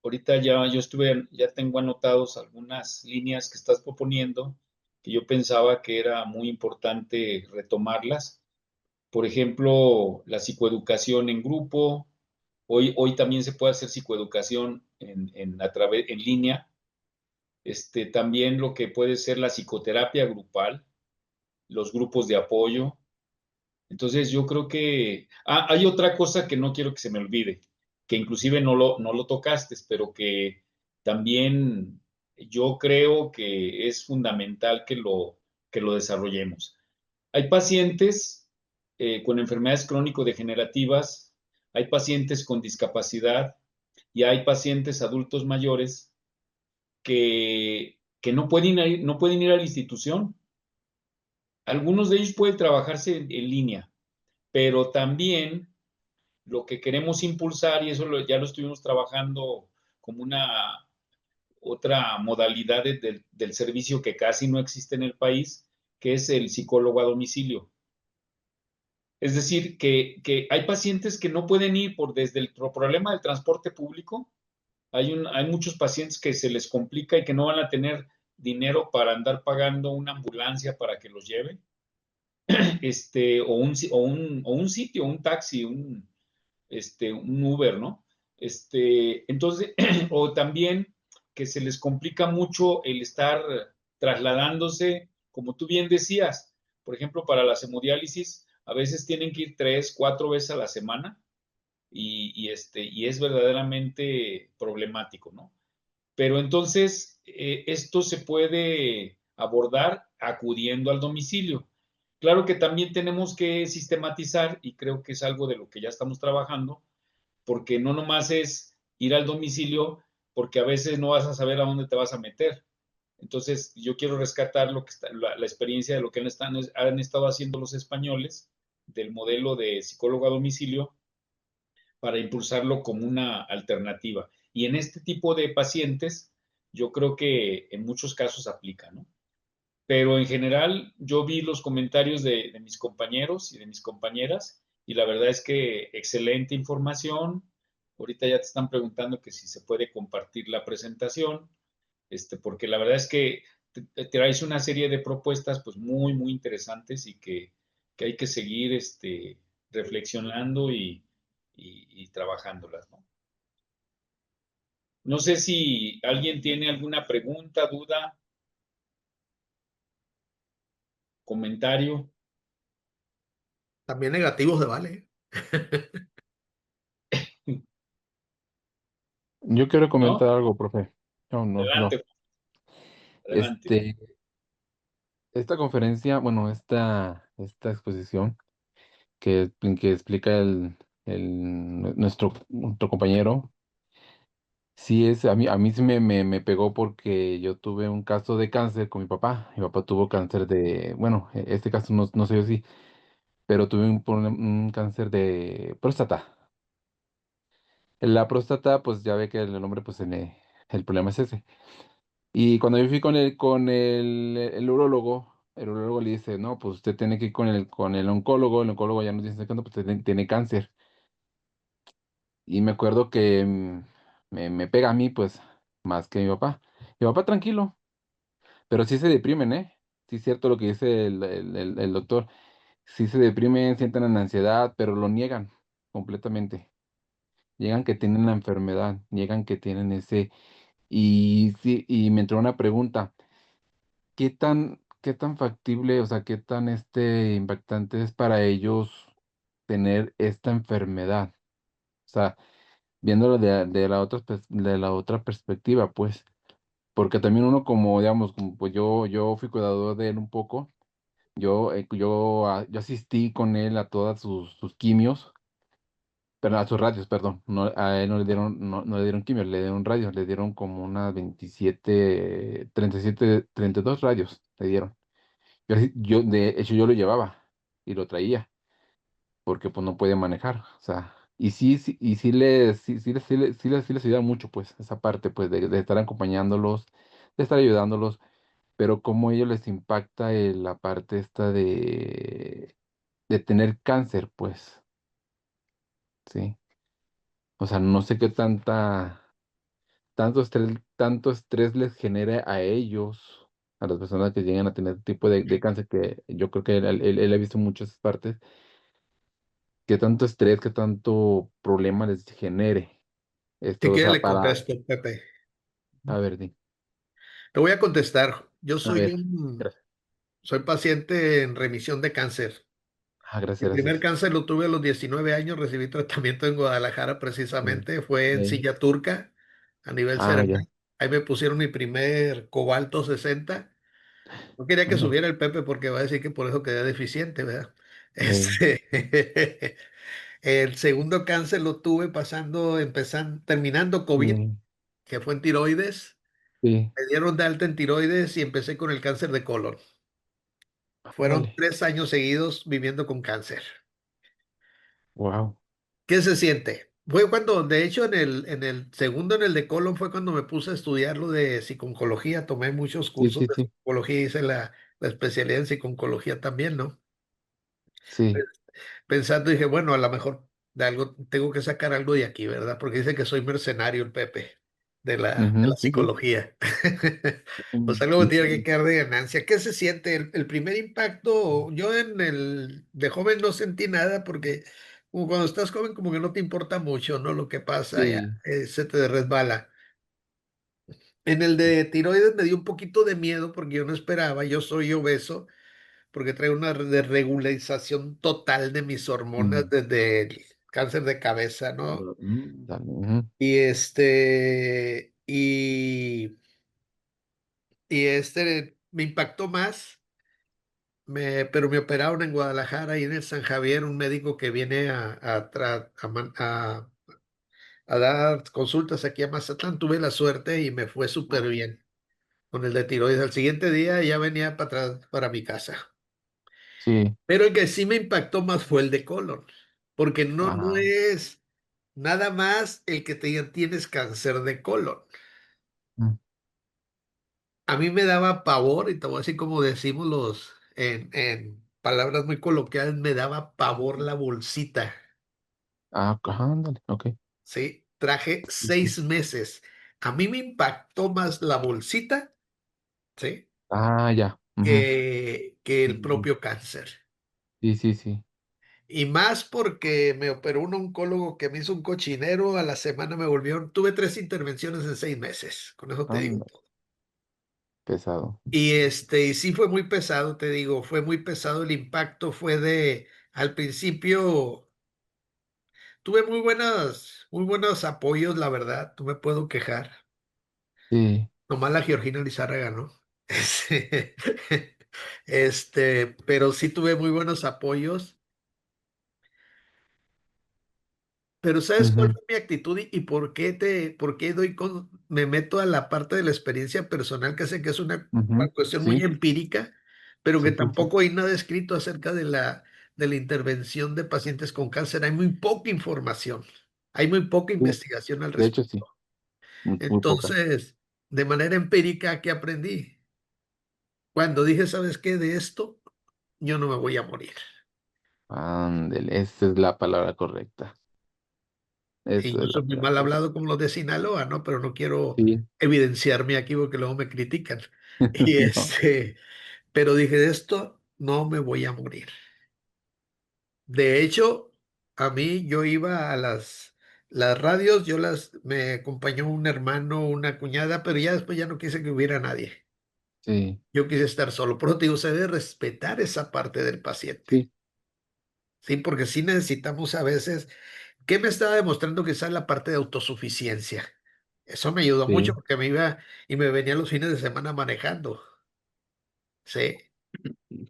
[SPEAKER 1] ahorita ya tengo anotados algunas líneas que estás proponiendo que yo pensaba que era muy importante retomarlas. Por ejemplo, la psicoeducación en grupo. Hoy también se puede hacer psicoeducación en línea. También lo que puede ser la psicoterapia grupal, los grupos de apoyo. Entonces yo creo que hay otra cosa que no quiero que se me olvide, que inclusive no lo tocaste, pero que también yo creo que es fundamental que lo desarrollemos. Hay pacientes con enfermedades crónico-degenerativas, hay pacientes con discapacidad y hay pacientes adultos mayores que no pueden ir a la institución. Algunos de ellos pueden trabajarse en línea, pero también lo que queremos impulsar, y eso ya lo estuvimos trabajando como una otra modalidad del servicio que casi no existe en el país, que es el psicólogo a domicilio. Es decir, que hay pacientes que no pueden ir desde el problema del transporte público. Hay muchos pacientes que se les complica y que no van a tener dinero para andar pagando una ambulancia para que los lleve, o un sitio, un taxi, un Uber, ¿no? Entonces, o también que se les complica mucho el estar trasladándose, como tú bien decías, por ejemplo, para las hemodiálisis, a veces tienen que ir 3, 4 veces a la semana y es verdaderamente problemático, ¿no? Pero entonces, esto se puede abordar acudiendo al domicilio. Claro que también tenemos que sistematizar, y creo que es algo de lo que ya estamos trabajando, porque no nomás es ir al domicilio, porque a veces no vas a saber a dónde te vas a meter. Entonces, yo quiero rescatar la experiencia de lo que han estado haciendo los españoles, del modelo de psicólogo a domicilio, para impulsarlo como una alternativa. Y en este tipo de pacientes, yo creo que en muchos casos aplica, ¿no? Pero en general, yo vi los comentarios de mis compañeros y de mis compañeras, y la verdad es que excelente información. Ahorita ya te están preguntando que si se puede compartir la presentación, porque la verdad es que te traes una serie de propuestas pues muy, muy interesantes y que hay que seguir reflexionando y trabajándolas, ¿no? No sé si alguien tiene alguna pregunta, duda, comentario.
[SPEAKER 2] También negativos de vale.
[SPEAKER 3] Yo quiero
[SPEAKER 1] ¿No?
[SPEAKER 3] comentar algo, profe. No, no, no.
[SPEAKER 1] Adelante, adelante.
[SPEAKER 3] Este, esta conferencia, bueno, esta exposición que explica nuestro compañero, sí a mí sí me pegó porque yo tuve un caso de cáncer con mi papá. Mi papá tuvo cáncer bueno, este caso no sé yo sí, pero tuve un cáncer de próstata. La próstata, pues ya ve que el nombre, pues el problema es ese. Y cuando yo fui con el urólogo, el urólogo le dice, no, pues usted tiene que ir con el oncólogo. El oncólogo ya nos dice que no, pues tiene cáncer. Y me acuerdo que me pega a mí, pues, más que a mi papá. Mi papá tranquilo, pero sí se deprimen, ¿eh? Sí es cierto lo que dice el doctor. Sí se deprimen, sienten la ansiedad, pero lo niegan completamente. Niegan que tienen la enfermedad, niegan que tienen ese. Y sí, y me entró una pregunta. ¿Qué tan factible, o sea, qué tan impactante es para ellos tener esta enfermedad? O sea, viéndolo de la otra perspectiva, pues, porque también uno como, digamos, como pues yo fui cuidador de él un poco. Yo asistí con él a todas sus quimios, pero a sus radios, perdón. No, a él no le dieron quimios, le dieron radios, le dieron como unas 27, 32 radios le dieron. De hecho, yo lo llevaba y lo traía, porque pues no podía manejar, o sea, Y sí les ayuda mucho, pues, esa parte, pues, de estar acompañándolos, de estar ayudándolos, pero cómo a ellos les impacta, la parte esta de tener cáncer, pues, sí. O sea, no sé qué tanto estrés les genere a ellos, a las personas que llegan a tener este tipo de cáncer, que yo creo que él ha visto muchas partes, qué tanto estrés, qué tanto problema les genere
[SPEAKER 2] Si
[SPEAKER 3] esto, o
[SPEAKER 2] quiere
[SPEAKER 3] sea,
[SPEAKER 2] le contesto, Pepe.
[SPEAKER 3] a ver,
[SPEAKER 2] Te voy a contestar. Yo
[SPEAKER 3] a
[SPEAKER 2] soy
[SPEAKER 3] ver, gracias.
[SPEAKER 2] soy paciente en remisión de cáncer. Mi
[SPEAKER 3] Gracias,
[SPEAKER 2] primer
[SPEAKER 3] gracias.
[SPEAKER 2] cáncer lo tuve a los 19 años, recibí tratamiento en Guadalajara
[SPEAKER 3] Sí,
[SPEAKER 2] precisamente, fue en
[SPEAKER 3] ey.
[SPEAKER 2] silla turca a nivel
[SPEAKER 3] Ya,
[SPEAKER 2] cerebral. Ahí me pusieron mi primer cobalto 60. No quería que
[SPEAKER 3] ándale,
[SPEAKER 2] subiera el Pepe porque va a decir que por eso quedé deficiente, ¿verdad?
[SPEAKER 3] ey,
[SPEAKER 2] Este, el segundo cáncer lo tuve terminando COVID,
[SPEAKER 3] sí,
[SPEAKER 2] que fue en tiroides.
[SPEAKER 3] sí,
[SPEAKER 2] Me dieron de alta en tiroides y empecé con el cáncer de colon. Fueron
[SPEAKER 3] ándale,
[SPEAKER 2] 3 años seguidos viviendo con cáncer.
[SPEAKER 3] wow,
[SPEAKER 2] ¿Qué se siente? Fue cuando, de hecho, en el segundo, en el de colon, fue cuando me puse a estudiar lo de psiconcología. Tomé muchos
[SPEAKER 3] sí,
[SPEAKER 2] cursos
[SPEAKER 3] sí,
[SPEAKER 2] de
[SPEAKER 3] sí,
[SPEAKER 2] psicología, hice la especialidad en psiconcología también, ¿no?
[SPEAKER 3] sí,
[SPEAKER 2] Pensando, dije, bueno, a lo mejor de algo, tengo que sacar algo de aquí, ¿verdad? Porque dice que soy mercenario el Pepe de la
[SPEAKER 3] ujú, sí, sí,
[SPEAKER 2] psicología. Pues algo me
[SPEAKER 3] sí,
[SPEAKER 2] tiene que
[SPEAKER 3] sí,
[SPEAKER 2] quedar de ganancia. ¿Qué se siente? El primer impacto, yo de joven no sentí nada porque como cuando estás joven como que no te importa mucho, ¿no? Lo que pasa, ya,
[SPEAKER 3] sí,
[SPEAKER 2] se te resbala. En el de tiroides me dio un poquito de miedo porque yo no esperaba, yo soy obeso porque traigo una desregularización total de mis hormonas
[SPEAKER 3] mm,
[SPEAKER 2] desde el cáncer de cabeza, ¿no?
[SPEAKER 3] dale, ujú,
[SPEAKER 2] Y me impactó más, pero me operaron en Guadalajara y en el San Javier, un médico que viene a dar consultas aquí a Mazatlán. Tuve la suerte y me fue súper bien con el de tiroides. Al siguiente día ya venía para atrás para mi casa.
[SPEAKER 3] sí,
[SPEAKER 2] Pero el que sí me impactó más fue el de colon, porque no
[SPEAKER 3] ajá,
[SPEAKER 2] es nada más el que te digan tienes cáncer de colon.
[SPEAKER 3] mm,
[SPEAKER 2] A mí me daba pavor, y te voy a decir como decimos en palabras muy coloquiales, me daba pavor la bolsita,
[SPEAKER 3] ajá, ándale, ok,
[SPEAKER 2] ¿sí? Traje
[SPEAKER 3] sí, sí,
[SPEAKER 2] 6 meses. A mí me impactó más la bolsita, ¿sí?
[SPEAKER 3] ya, ujú,
[SPEAKER 2] Que
[SPEAKER 3] sí,
[SPEAKER 2] el
[SPEAKER 3] sí,
[SPEAKER 2] propio cáncer.
[SPEAKER 3] sí, sí, sí,
[SPEAKER 2] Y más porque me operó un oncólogo que me hizo un cochinero, a la semana me volvieron, tuve 3 intervenciones en 6 meses, con eso te digo
[SPEAKER 3] ándale,
[SPEAKER 2] todo.
[SPEAKER 3] pesado,
[SPEAKER 2] Y sí fue muy pesado, te digo, fue muy pesado el impacto, al principio tuve muy buenos apoyos, la verdad, no me puedo quejar.
[SPEAKER 3] sí,
[SPEAKER 2] Nomás la Georgina Lizárraga, ¿no? Pero sí tuve muy buenos apoyos. Pero ¿sabes cuál
[SPEAKER 3] ujú,
[SPEAKER 2] fue mi actitud y por qué me meto a la parte de la experiencia personal que sé que es una
[SPEAKER 3] ujú,
[SPEAKER 2] cuestión muy
[SPEAKER 3] sí,
[SPEAKER 2] empírica, pero que
[SPEAKER 3] sí, sí, sí,
[SPEAKER 2] tampoco hay nada escrito acerca de la intervención de pacientes con cáncer? Hay muy poca información, hay muy poca
[SPEAKER 3] sí,
[SPEAKER 2] investigación al
[SPEAKER 3] de hecho sí,
[SPEAKER 2] respecto.
[SPEAKER 3] muy poca,
[SPEAKER 2] Entonces, de manera empírica, ¿qué aprendí? Cuando dije, ¿sabes qué? De esto, yo no me voy a morir.
[SPEAKER 3] ándale, esa es la palabra correcta,
[SPEAKER 2] Y
[SPEAKER 3] esa
[SPEAKER 2] yo
[SPEAKER 3] es la
[SPEAKER 2] soy muy
[SPEAKER 3] palabra
[SPEAKER 2] mal
[SPEAKER 3] correcta,
[SPEAKER 2] hablado como los de Sinaloa, ¿no? Pero no quiero
[SPEAKER 3] sí,
[SPEAKER 2] evidenciarme aquí porque luego me critican. Y
[SPEAKER 3] no,
[SPEAKER 2] pero dije, de esto no me voy a morir. De hecho, a mí yo iba a las radios, me acompañó un hermano, una cuñada, pero ya después ya no quise que hubiera nadie.
[SPEAKER 3] sí,
[SPEAKER 2] Yo quise estar solo. Pero te digo, se debe respetar esa parte del paciente.
[SPEAKER 3] sí,
[SPEAKER 2] Sí, porque sí necesitamos a veces. ¿Qué me estaba demostrando? Quizás la parte de autosuficiencia. Eso me ayudó mucho
[SPEAKER 3] sí,
[SPEAKER 2] porque me iba y me venía los fines de semana manejando. Sí.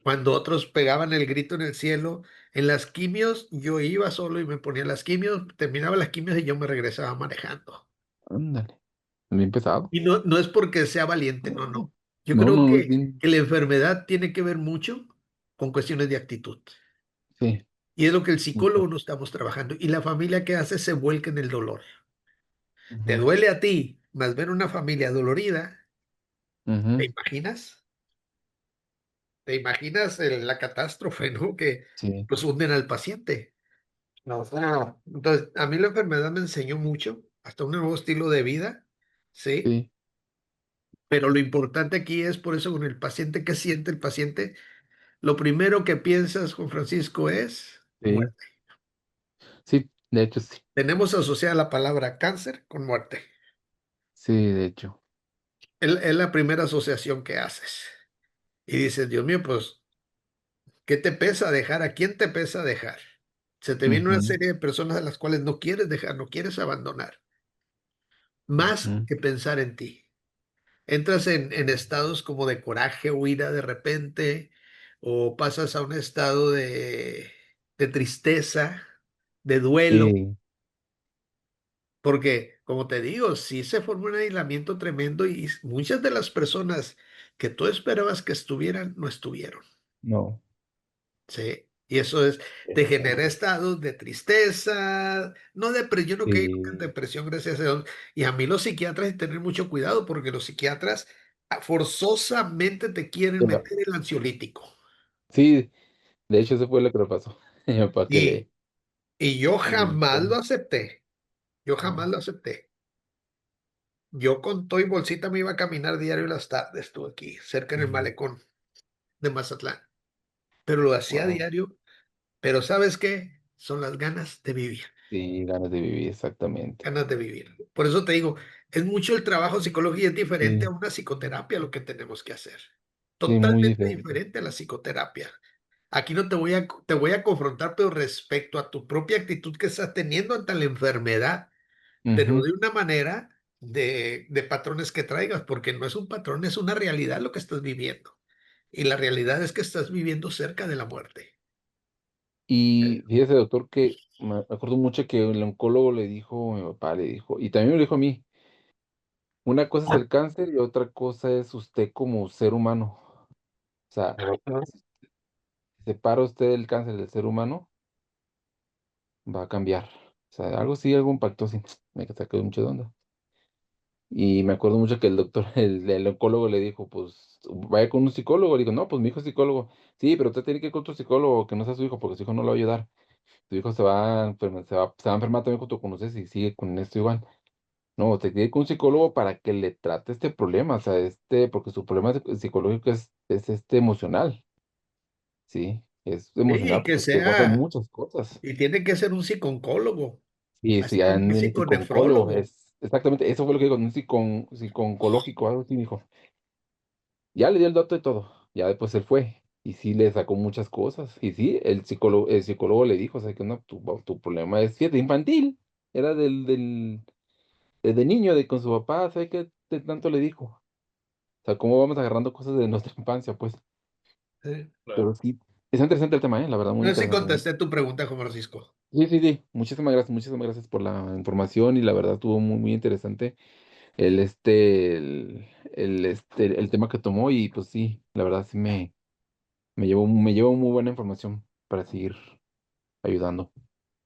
[SPEAKER 2] Cuando otros pegaban el grito en el cielo, en las quimios yo iba solo y me ponía las quimios, terminaba las quimios y yo me regresaba manejando.
[SPEAKER 3] ándale, bien pesado,
[SPEAKER 2] Y no es porque sea valiente, no, no. Yo
[SPEAKER 3] no,
[SPEAKER 2] creo
[SPEAKER 3] no, no es
[SPEAKER 2] que,
[SPEAKER 3] bien,
[SPEAKER 2] que la enfermedad tiene que ver mucho con cuestiones de actitud.
[SPEAKER 3] sí,
[SPEAKER 2] Y es lo que el
[SPEAKER 3] Ujú,
[SPEAKER 2] psicólogo no estamos trabajando. Y la familia que hace se vuelca en el dolor. Te
[SPEAKER 3] ujú,
[SPEAKER 2] duele a ti, más ver una familia dolorida. ¿Te
[SPEAKER 3] ujú.
[SPEAKER 2] imaginas? ¿Te imaginas la catástrofe, ¿no? Que
[SPEAKER 3] Sí,
[SPEAKER 2] pues hunden al paciente. No, no. Entonces, a mí la enfermedad me enseñó mucho, hasta un nuevo estilo de vida, ¿sí?
[SPEAKER 3] sí,
[SPEAKER 2] Pero lo importante aquí es, por eso con el paciente, ¿qué siente el paciente? Lo primero que piensas, Juan Francisco, es
[SPEAKER 3] sí,
[SPEAKER 2] muerte.
[SPEAKER 3] sí, de hecho sí,
[SPEAKER 2] Tenemos asociada la palabra cáncer con muerte.
[SPEAKER 3] sí, de hecho.
[SPEAKER 2] Es la primera asociación que haces. Y dices, Dios mío, pues, ¿qué te pesa dejar? ¿A quién te pesa dejar? Se te viene una
[SPEAKER 3] Ujú,
[SPEAKER 2] serie de personas a las cuales no quieres dejar, no quieres abandonar, más
[SPEAKER 3] ujú.
[SPEAKER 2] que pensar en ti. Entras en estados como de coraje o ira de repente, o pasas a un estado de tristeza, de duelo,
[SPEAKER 3] Sí,
[SPEAKER 2] porque, como te digo, sí se forma un aislamiento tremendo y muchas de las personas que tú esperabas que estuvieran, no estuvieron.
[SPEAKER 3] no,
[SPEAKER 2] Sí, y eso te genera estados de tristeza, no depresión, yo no caigo en
[SPEAKER 3] sí,
[SPEAKER 2] depresión, gracias a Dios. Y a mí los psiquiatras hay que tener mucho cuidado porque los psiquiatras forzosamente te quieren
[SPEAKER 3] pero-
[SPEAKER 2] meter el ansiolítico.
[SPEAKER 3] sí, de hecho eso fue lo que me pasó. Para que
[SPEAKER 2] Y, y yo
[SPEAKER 3] y
[SPEAKER 2] jamás
[SPEAKER 3] bueno,
[SPEAKER 2] lo acepté, yo jamás
[SPEAKER 3] no,
[SPEAKER 2] lo acepté. Yo con todo y bolsita me iba a caminar diario en las tardes, estuve aquí, cerca en el
[SPEAKER 3] ujú,
[SPEAKER 2] malecón de Mazatlán, pero lo hacía
[SPEAKER 3] wow,
[SPEAKER 2] diario, pero ¿sabes qué? Son las ganas de vivir.
[SPEAKER 3] sí, ganas de vivir, exactamente.
[SPEAKER 2] Ganas de vivir. Por eso te digo, es mucho el trabajo psicológico y es diferente a
[SPEAKER 3] Sí,
[SPEAKER 2] una psicoterapia lo que tenemos que hacer.
[SPEAKER 3] sí, muy
[SPEAKER 2] Totalmente
[SPEAKER 3] diferente.
[SPEAKER 2] diferente a la psicoterapia. Aquí no te voy a confrontar, pero respecto a tu propia actitud que estás teniendo ante la enfermedad, pero
[SPEAKER 3] Ujú.
[SPEAKER 2] de una manera de patrones que traigas, porque no es un patrón, es una realidad lo que estás viviendo. Y la realidad es que estás viviendo cerca de la muerte.
[SPEAKER 3] Y fíjese, doctor, que me acuerdo mucho que el oncólogo le dijo, mi papá le dijo, y también me lo dijo a mí, una cosa es el cáncer y otra cosa es usted como ser humano. O sea, si separa usted el cáncer del ser humano, va a cambiar. O sea, algo sí, algo impactó, sí, me saqué mucho de onda. Y me acuerdo mucho que el doctor, el oncólogo le dijo, pues, vaya con un psicólogo. Le dijo, no, pues mi hijo es psicólogo. Sí, pero usted tiene que ir con otro psicólogo que no sea su hijo, porque su hijo no lo va a ayudar. Tu hijo se va a enfermar también junto con usted si sigue con esto igual. No, te tiene que ir con un psicólogo para que le trate este problema, o sea, porque su problema psicológico es emocional, ¿sí? Es
[SPEAKER 2] Y
[SPEAKER 3] emocional
[SPEAKER 2] que
[SPEAKER 3] porque pasan
[SPEAKER 2] sea,
[SPEAKER 3] muchas cosas.
[SPEAKER 2] y tiene que ser un psicooncólogo,
[SPEAKER 3] Y si
[SPEAKER 2] hasta
[SPEAKER 3] ya
[SPEAKER 2] un
[SPEAKER 3] en el psico-oncólogo,
[SPEAKER 2] psiconefrólogo.
[SPEAKER 3] es exactamente, eso fue lo que digo, un psico-oncológico, algo así, dijo. Ya le dio el dato de todo, ya después él fue, y sí le sacó muchas cosas, y sí, el psicólogo le dijo, o sea, que no, tu problema es, fíjate, infantil, era desde niño, con su papá, ¿sabe qué tanto le dijo? O sea, cómo vamos agarrando cosas de nuestra infancia, pues.
[SPEAKER 2] Sí.
[SPEAKER 3] Pero sí, es interesante el tema, la verdad, muy
[SPEAKER 2] No sé si
[SPEAKER 3] interesante.
[SPEAKER 2] contesté tu pregunta, Juan Francisco.
[SPEAKER 3] Sí, sí, sí. Muchísimas gracias por la información y la verdad estuvo muy, muy interesante el tema que tomó y pues sí, la verdad sí me llevó muy buena información para seguir ayudando.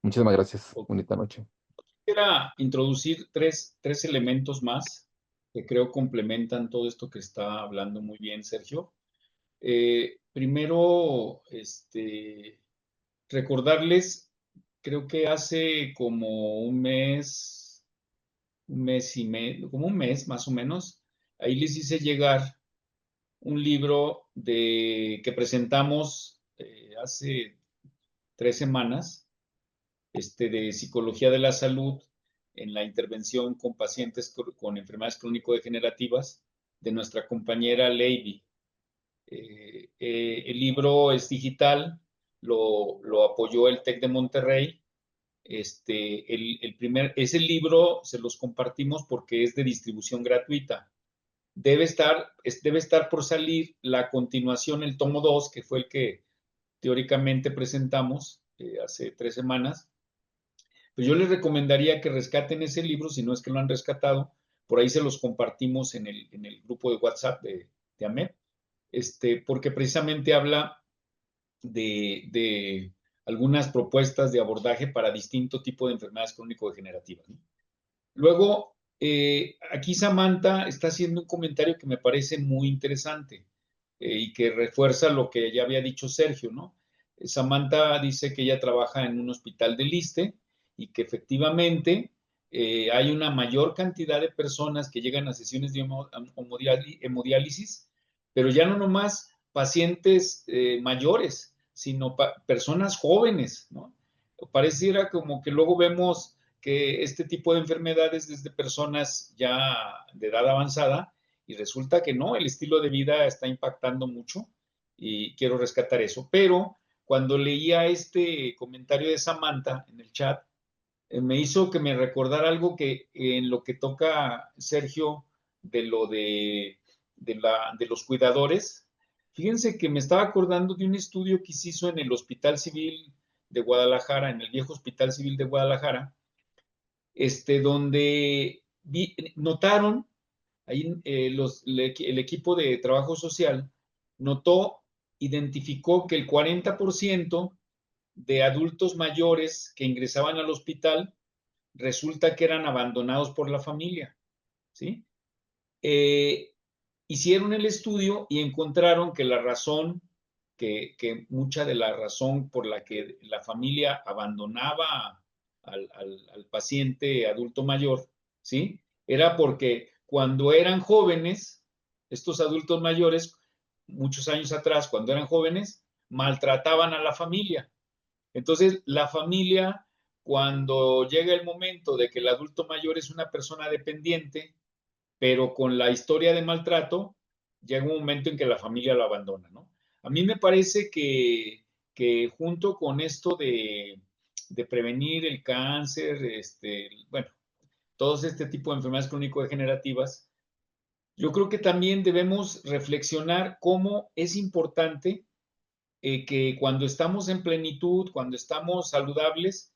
[SPEAKER 3] Muchísimas gracias. Bonita noche.
[SPEAKER 1] Quisiera introducir tres elementos más que creo complementan todo esto que está hablando muy bien Sergio. Primero, recordarles, creo que hace como un mes y medio, como un mes más o menos, ahí les hice llegar un libro que presentamos hace 3 semanas, de psicología de la salud en la intervención con pacientes con enfermedades crónico-degenerativas de nuestra compañera Lady. El libro es digital, lo apoyó el TEC de Monterrey. Ese libro se los compartimos porque es de distribución gratuita. Debe estar por salir la continuación, el tomo 2, que fue el que teóricamente presentamos hace 3 semanas. Pero yo les recomendaría que rescaten ese libro, si no es que lo han rescatado. Por ahí se los compartimos en el grupo de WhatsApp de AMEP, porque precisamente habla de algunas propuestas de abordaje para distinto tipo de enfermedades crónico-degenerativas, ¿no? Luego, aquí Samantha está haciendo un comentario que me parece muy interesante y que refuerza lo que ya había dicho Sergio, ¿no? Samantha dice que ella trabaja en un hospital del ISSSTE y que efectivamente hay una mayor cantidad de personas que llegan a sesiones de hemodiálisis, pero ya no nomás pacientes mayores, sino personas jóvenes, ¿no? Pareciera como que luego vemos que este tipo de enfermedades desde personas ya de edad avanzada y resulta que no, el estilo de vida está impactando mucho y quiero rescatar eso. Pero cuando leía este comentario de Samantha en el chat, me hizo que me recordara algo que en lo que toca Sergio de lo de los cuidadores. Fíjense que me estaba acordando de un estudio que se hizo en el Hospital Civil de Guadalajara, en el viejo Hospital Civil de Guadalajara, donde notaron, ahí el equipo de trabajo social notó, identificó que el 40% de adultos mayores que ingresaban al hospital resulta que eran abandonados por la familia, ¿sí? Hicieron el estudio y encontraron que la razón, que mucha de la razón por la que la familia abandonaba al paciente adulto mayor, ¿sí? Era porque cuando eran jóvenes, estos adultos mayores, muchos años atrás, cuando eran jóvenes, maltrataban a la familia. Entonces, la familia, cuando llega el momento de que el adulto mayor es una persona dependiente, pero con la historia de maltrato, llega un momento en que la familia lo abandona, ¿no? A mí me parece que junto con esto de prevenir el cáncer, bueno, todos este tipo de enfermedades crónico-degenerativas, yo creo que también debemos reflexionar cómo es importante que cuando estamos en plenitud, cuando estamos saludables,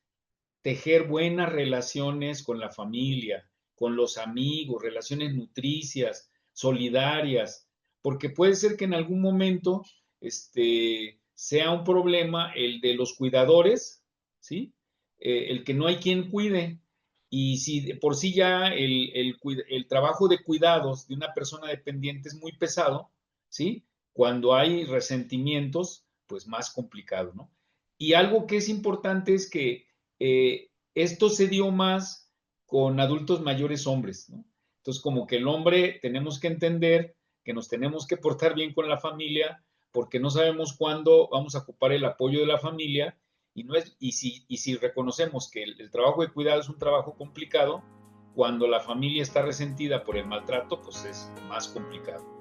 [SPEAKER 1] tejer buenas relaciones con la familia, con los amigos, relaciones nutricias, solidarias, porque puede ser que en algún momento sea un problema el de los cuidadores, ¿sí? El que no hay quien cuide. Y si de por sí ya el trabajo de cuidados de una persona dependiente es muy pesado, ¿sí? Cuando hay resentimientos, pues más complicado, ¿no? Y algo que es importante es que esto se dio más con adultos mayores hombres, ¿no? Entonces, como que el hombre tenemos que entender que nos tenemos que portar bien con la familia porque no sabemos cuándo vamos a ocupar el apoyo de la familia y si reconocemos que el trabajo de cuidado es un trabajo complicado, cuando la familia está resentida por el maltrato, pues es más complicado.